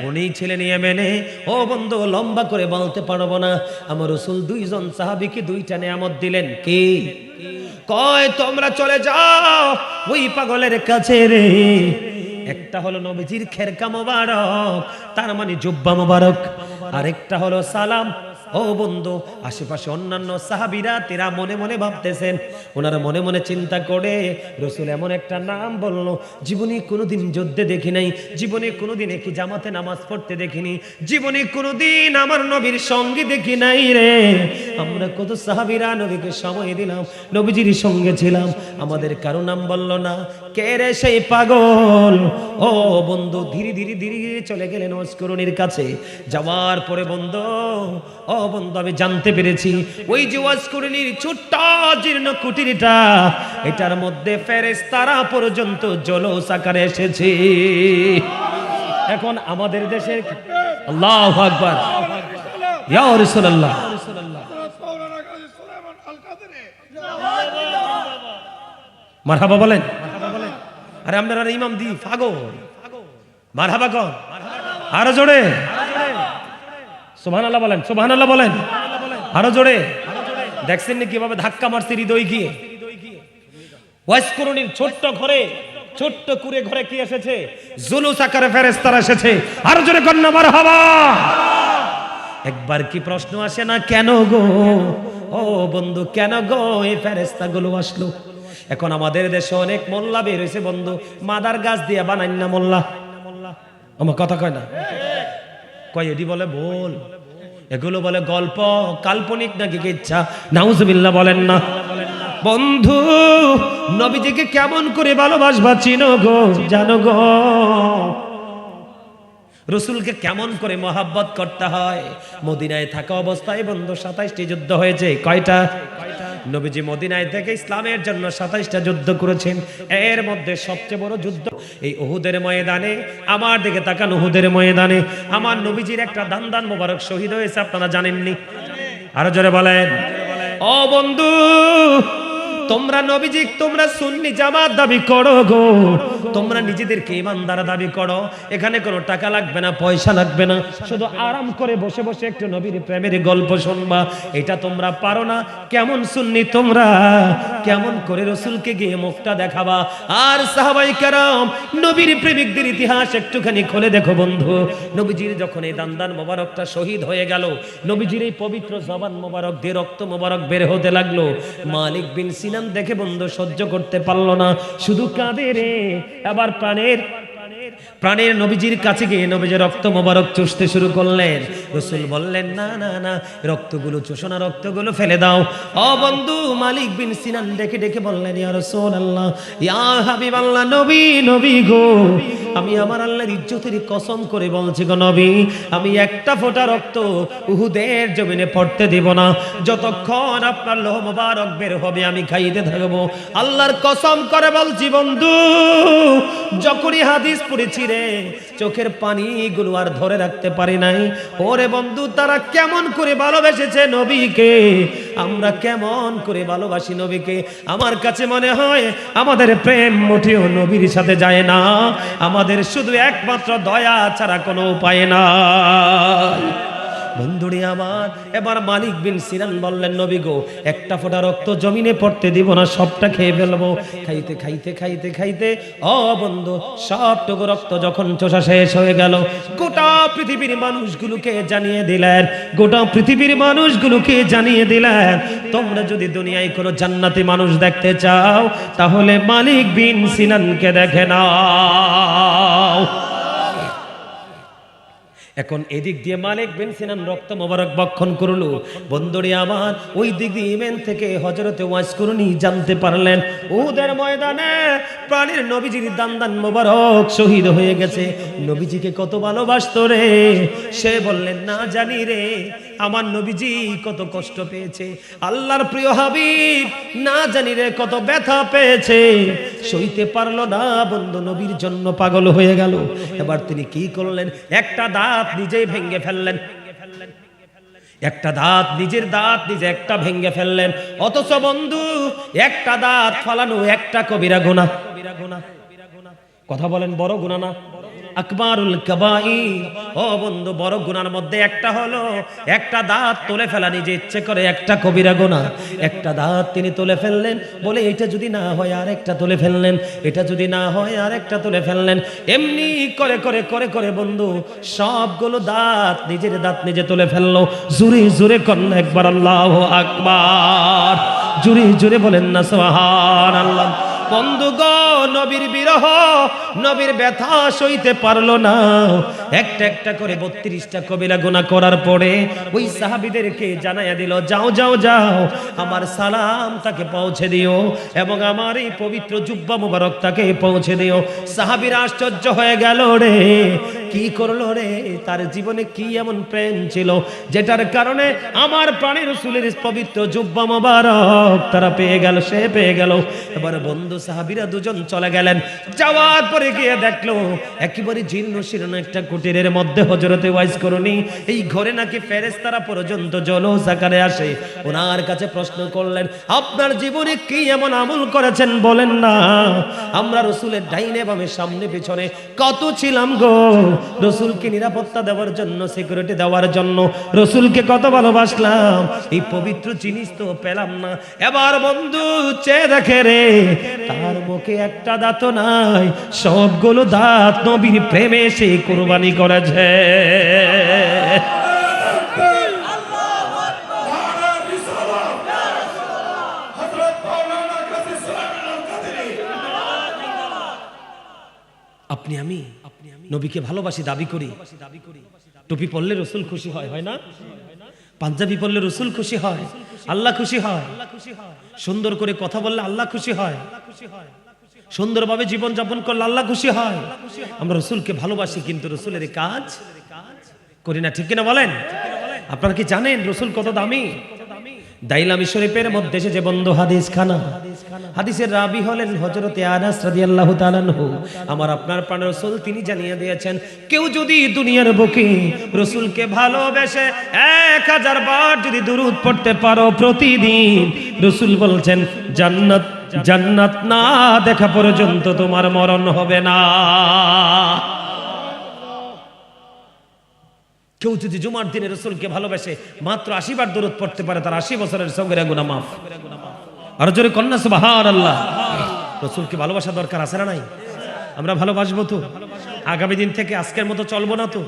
উনি ছিলেন ইয়েমেনে। ও বন্ধু, লম্বা করে বলতে পারবো না। আমার রাসূল দুইজন সাহাবীকে দুইটা নিয়ামত দিলেন। কি? কয় তোমরা চলে যাও ওই পাগলের কাছে রে। একটা হলো নবীজির খেরকা মোবারক, তার মানে জুব্বা মোবারক, আরেকটা হলো সালাম। ও বন্ধু, আশেপাশে অন্যান্য সাহাবীরা তেরা মনে মনে ভাবতেছেন, ওনারা মনে মনে চিন্তা করে রাসূল এমন একটা নাম বলল, জীবনে কোনোদিন যুদ্ধে দেখি নাই, জীবনে কোনোদিন একই জামাতে নামাজ পড়তে দেখিনি, জীবনে কোনোদিন আমার নবীর সঙ্গে দেখি নাই রে। আমরা কত সাহাবীরা নবীকে সময় দিলাম, নবীজির সঙ্গে ছিলাম, আমাদের কারো নাম বলল না। কে রে সেই পাগল? ও বন্ধু, ধীরে ধীরে ধীরে চলে গেলেন ওয়াজ করুনির কাছে। যাওয়ার পরে বন্ধু, ও বন্ধু, আমি জানতে পেরেছি ওই যে ওয়াজ করুনির ছোট্ট জীর্ণ কুটিরটা, এটার মধ্যে ফেরেশতারা পর্যন্ত জলস আকারে এসেছে। এখন আমাদের দেশের আল্লাহু আকবার, ইয়া রাসূলুল্লাহ, মারহাবা বলেন। আরে আপনারা ইমাম দি পাগল, মারহাবা কন আরো জোরে, সুবহানাল্লাহ বলেন, সুবহানাল্লাহ বলেন আরো জোরে। দেখছেন না কিভাবে ধাক্কা মারছে হৃদয় গিয়ে? ওয়াজ করুনির ছোট্ট ঘরে, ছোট্ট কুড়ে ঘরে কি এসেছে? জুলুস আকারে ফেরেশতারা এসেছে। আরো জোরে কন না মারহাবা। একবার কি প্রশ্ন আসে না, কেন গো? ও বন্ধু, কেন গো এই ফেরেশতাগুলো আসলো? এখন আমাদের দেশে অনেক মোল্লা বের হয়েছে বন্ধু, মাদার গাছ দিয়ে বানাই না মোল্লা। আমার কথা কয় না? কয় এটি বলে বল, এগুলো বলে গল্প, কাল্পনিক নাকি ইচ্ছা? নাউজুবিল্লাহ বলেন না। বন্ধু, নবীজিকে কেমন করে ভালোবাসবা চিনো গো, জানো গো? রাসূলকে কেমন করে মহাব্বত করতে হয়? মদিনায় থাকা অবস্থায় বন্ধু 27টি যুদ্ধ হয়েছে। কয়টা? নবীজি মদিনায় থেকে ইসলামের জন্য 27টা যুদ্ধ করেছেন। এর মধ্যে সবচেয়ে বড় যুদ্ধ এই উহুদের ময়দানে। আমার দিকে তাকান, উহুদের ময়দানে আমার নবীজির একটা দান মোবারক শহীদ হয়েছে, আপনারা জানেননি? আরো জোরে বলেন। ও বন্ধু, তোমরা নবীজি, তোমরা সুন্নি জামাত দাবি করো গো, তোমরা নিজেদেরকে ইমানদার দাবি করো, এখানে কোনো টাকা লাগবে না, পয়সা লাগবে না, শুধু আরাম করে বসে বসে একটু নবীর প্রেমের গল্প শুনবা, এটা তোমরা পারো না। কেমন সুন্নি তোমরা? কেমন করে রাসূলকে গিয়ে মুখটা দেখাবা? আর সাহাবায়ে কেরাম নবীর প্রেমিকদের ইতিহাস একটুখানি খুলে দেখো বন্ধু। নবীজির যখন এই দান মোবারকটা শহীদ হয়ে গেল, নবীজির এই পবিত্র জবান মোবারক দিয়ে রক্ত মোবারক বের হতে লাগলো, মালিক বিন সিনান দেখে বন্ধু সহ্য করতে পারলো না, শুধু কাঁদে রে। আবার প্রাণের নবীজির কাছে গিয়ে নবীজির রক্ত মোবারক চুষতে শুরু করলেন। রাসূল বললেন, না না না, রক্তগুলো চুষো না, রক্তগুলো ফেলে দাও। ও বন্ধু, মালিক বিন সিনান ডেকে ডেকে বললেন, ইয়া রাসূলুল্লাহ, ইয়া হাবিবাল্লাহ, নবী নবী গো, আমি আমার আল্লাহর ইজ্জতের কসম করে বলছি গো নবী, আমি একটা ফোঁটা রক্ত উহুদের জমিনে পড়তে দিব না, যতক্ষণ আপনার লোহ মোবারক বের হবে আমি খাইতে থাকবো। আল্লাহর কসম করে বলছি বন্ধু, যখনই হাদিস পড়েছি রে, চোখের পানিগুলো আর ধরে রাখতে পারি নাই। ওরে বন্ধু, তারা কেমন করে ভালোবেসেছে নবীকে, আমরা কেমন করে ভালোবাসি নবীকে। আমার কাছে মনে হয় আমাদের প্রেম মোটেও নবীর সাথে যায় না, আমাদের শুধু একমাত্র দয়া ছাড়া কোনো উপায় নাই। বন্ধুরে আমার, এবার মালিক বিন সিনান বললেন, নবী গো, একটা ফোঁটা রক্ত জমিনে পড়তে দিব না, সবটা খেয়ে ফেলবো। খাইতে খাইতে খাইতে খাইতে ও বন্ধু, সবটুকু রক্ত যখন চোষা শেষ হয়ে গেল, গোটা পৃথিবীর মানুষগুলোকে জানিয়ে দিলেন, গোটা পৃথিবীর মানুষগুলোকে জানিয়ে দিলেন, তোমরা যদি দুনিয়ায় কোনো জান্নাতি মানুষ দেখতে চাও, তাহলে মালিক বিন সিনানকে দেখে নাও। এখন এদিক দিয়ে মালিক বিন সিনান রক্ত মোবারক বক্ষণ করলো। বন্ধুরে আমার, ওই দিক দিয়ে ইয়েমেন থেকে হযরতে ওয়াজ করুনি জানতে পারলেন উহুদের ময়দানে প্রাণের নবীজির দান মোবারক শহীদ হয়ে গেছে। নবীজিকে কত ভালোবাসতো রে, সে বললেন, না জানি রে, আমার নবীজি কত কষ্ট পেয়েছে, আল্লাহর প্রিয় হাবিব না জানি রে কত ব্যথা পেয়েছে, সইতে পারলো না বন্ধু, নবীর জন্য পাগল হয়ে গেল। এবার তিনি কি করলেন, একটা দাঁত নিজেই ভেঙে ফেললেন, একটা দাঁত, নিজের দাঁত নিজে একটা ভেঙে ফেললেন। অথচ বন্ধু একটা দাঁত ফালানো একটা কবিরা গুনাহ। কথা বলেন, বড় গুনাহ না? আকবারুল কাবাইর। ও বন্ধু, বড় গুনার মধ্যে একটা হলো একটা দাঁত তুলে ফেলা, নিজে ইচ্ছে করে একটা কবিরা গুনাহ। একটা দাঁত তিনি তুলে ফেললেন, বলে এটা যদি না হয় আর একটা তুলে ফেললেন, এটা যদি না হয় আর একটা তুলে ফেললেন। এমনি করে করে করে করে বন্ধু সবগুলো দাঁত, নিজের দাঁত নিজে তুলে ফেললো। জোরে জোরে কন্যা একবার আল্লাহু আকবার, জোরে জোরে বলেন না সুবহানাল্লাহ। বন্ধু গো, নবীর বিরহ, নবীর ব্যথা সইতে পারলো না, একটা একটা করে 32টা কবিরা গুনাহ করার পরে ওই সাহাবীদেরকে জানাইয়া দিল, যাও যাও যাও, আমার সালাম তাকে পৌঁছে দিও এবং আমার এই পবিত্র জুব্বা মুবারক তাকে পৌঁছে দিও। সাহাবীরা আশ্চর্য হয়ে গেল, রে কি করলো রে, তার জীবনে কি এমন প্রেম ছিল যেটার কারণে আমার প্রাণের রাসূলের পবিত্র জুব্বা মুবারক তারা পেয়ে গেল, সে পেয়ে গেল। এবার বন্ধু সাহাবীরা দুজন চলে গেলেন, যাওয়ার পরে গিয়ে দেখলো একেবারে জীর্ণ শীর্ণ একটা কুটিরের মধ্যে হযরতে ওয়াইস করুনি এই ঘরে নাকি ফেরেশতারা পর্যন্ত জলস আকারে আসে। ওনার কাছে প্রশ্ন করলেন, আপনার জীবনে কি এমন আমল করেছেন বলেন না? আমরা রাসূলের ডাইনে বামে সামনে পিছনে কত ছিলাম গো, রাসূলকে নিরাপত্তা দেওয়ার জন্য, সিকিউরিটি দেওয়ার জন্য রাসূলকে কত ভালোবাসলাম, এই পবিত্র জিনিস তো পেলাম না। এবার বন্ধু চেয়ে দেখে রে, তার মুখে একটা দাঁত নাই, সবগুলো দাঁত নবীর প্রেমে সে কুরবানি করেছে। আপনি আমি নবীকে ভালোবাসি, দাবি করি, টুপি পরলে রাসূল খুশি হয়, হয় না? পাঞ্জাবি পরলে রাসূল খুশি হয়, আল্লাহ খুশি হয়, সুন্দর করে কথা বললে আল্লাহ খুশি হয়, সুন্দরভাবে জীবন যাপন করলে আল্লাহ খুশি হয়। আমরা রাসূলকে ভালোবাসি, কিন্তু রাসূলের কাজ করি না, ঠিক কিনা বলেন? আপনারা কি জানেন রাসূল কত দামি? দাইলামি শরীফের মধ্যে এসে যে বন্ধু হাদিস খানা, হাদিসের রাবি হলেন হযরতে আনাস রাদিয়াল্লাহু তাআলা আনহু। আমার আপনার প্রাণের রাসূল তিনি জানিয়ে দিয়েছেন, কেউ যদি দুনিয়ার বুকে রাসূলকে ভালোবেসে 1000 বার যদি দুরূদ পড়তে পারো প্রতিদিন, রাসূল বলছেন জান্নাত জান্নাত না দেখা পর্যন্ত তোমার মরণ হবে না। কেউ যদি জুমার দিনে রাসূলকে ভালোবেসে মাত্র 80 বার দুরূদ পড়তে পারে, তার 80 বছরের সগীরা গুনাহ মাফ। আর জোরে কন্যা সুবহানাল্লাহ। রাসূলকে ভালোবাসা দরকার আছে না নাই? আমরা ভালোবাসবো তো? আগামী দিন থেকে আজকের মতো চলবো না তো?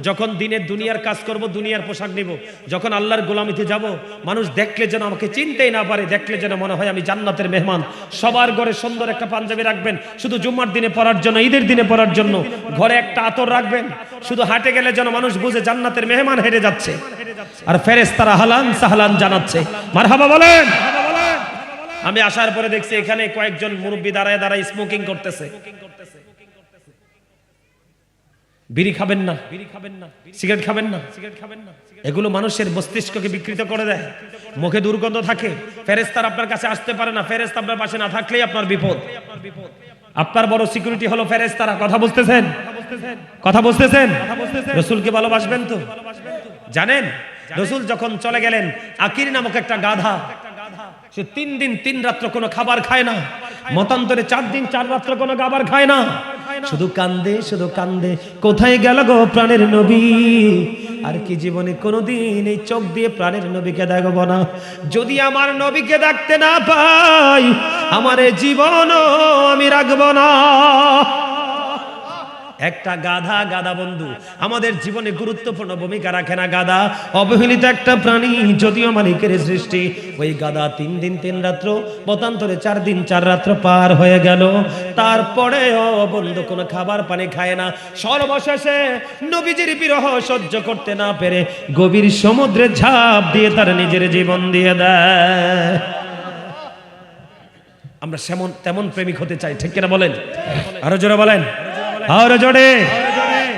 যখন দিনের দুনিয়ার কাজ করব, দুনিয়ার পোশাক নিব, যখন আল্লাহর গোলামিতে যাব, মানুষ দেখলে যেন আমাকে চিনতেই না পারে, দেখলে যেন মনে হয় আমি জান্নাতের মেহমান। সবার ঘরে সুন্দর একটা পাঞ্জাবি রাখবেন, শুধু জুম্মার দিনে পরার জন্য, ঈদের দিনে পরার জন্য। ঘরে একটা আতর রাখবেন, শুধু হাঁটে গেলে যেন মানুষ বুঝে জান্নাতের মেহমান হেঁটে যাচ্ছে, আর ফেরেশতারা হালান সাহলান জানাচ্ছে। মারহাবা বলেন। আমি আসার পরে দেখছি এখানে কয়েকজন মুরব্বি দাঁড়ায় দাঁড়ায় স্মোকিং করতেছে। বিড়ি খাবেন না, সিগারেট খাবেন না, এগুলো মানুষের মস্তিষ্ককে বিকৃত করে দেয়, মুখে দুর্গন্ধ থাকে, ফেরেশতারা আপনার কাছে আসতে পারে না। ফেরেশতা আপনার পাশে না থাকলেই আপনার বিপদ। আপনার বড় সিকিউরিটি হলো ফেরেশতারা। কথা বুঝতেছেন? কথা বুঝতেছেন? রাসূলকে ভালোবাসবেন তো? জানেন রাসূল যখন চলে গেলেন, আকির নামক একটা গাধা, সে 3 দিন 3 রাত্র কোনো খাবার খায় না, মতান্তরে 4 দিন 4 রাত্র কোনো খাবার খায় না, শুধু কান্দে, শুধু কান্দে। কোথায় গেল গো প্রাণের নবী? আর কি জীবনে কোনোদিন এই চোখ দিয়ে প্রাণের নবীকে দেখব না? যদি আমার নবীকে দেখতে না পাই, আমার এই জীবনও আমি রাখবো না। একটা গাধা, গাধা বন্ধু আমাদের জীবনে গুরুত্বপূর্ণ ভূমিকা রাখে না। গাধা অবহেলিত একটা প্রাণী, যদিও মালিকের সৃষ্টি। ওই গাধা 3 দিন 3 রাত্র, মতান্তরে 4 দিন 4 রাত্র পার হয়ে গেল, তারপরেও বন্ধু কোনো খাবার পানি খায় না। সর্বশেষে নবীজির বিরহ সহ্য করতে না পেরে গভীর সমুদ্রে ঝাঁপ দিয়ে তার নিজের জীবন দিয়ে দেয়। আমরা তেমন প্রেমিক হতে চাই, ঠিক কিনা বলেন? আরো জোরে বলেন, আরো জোরে।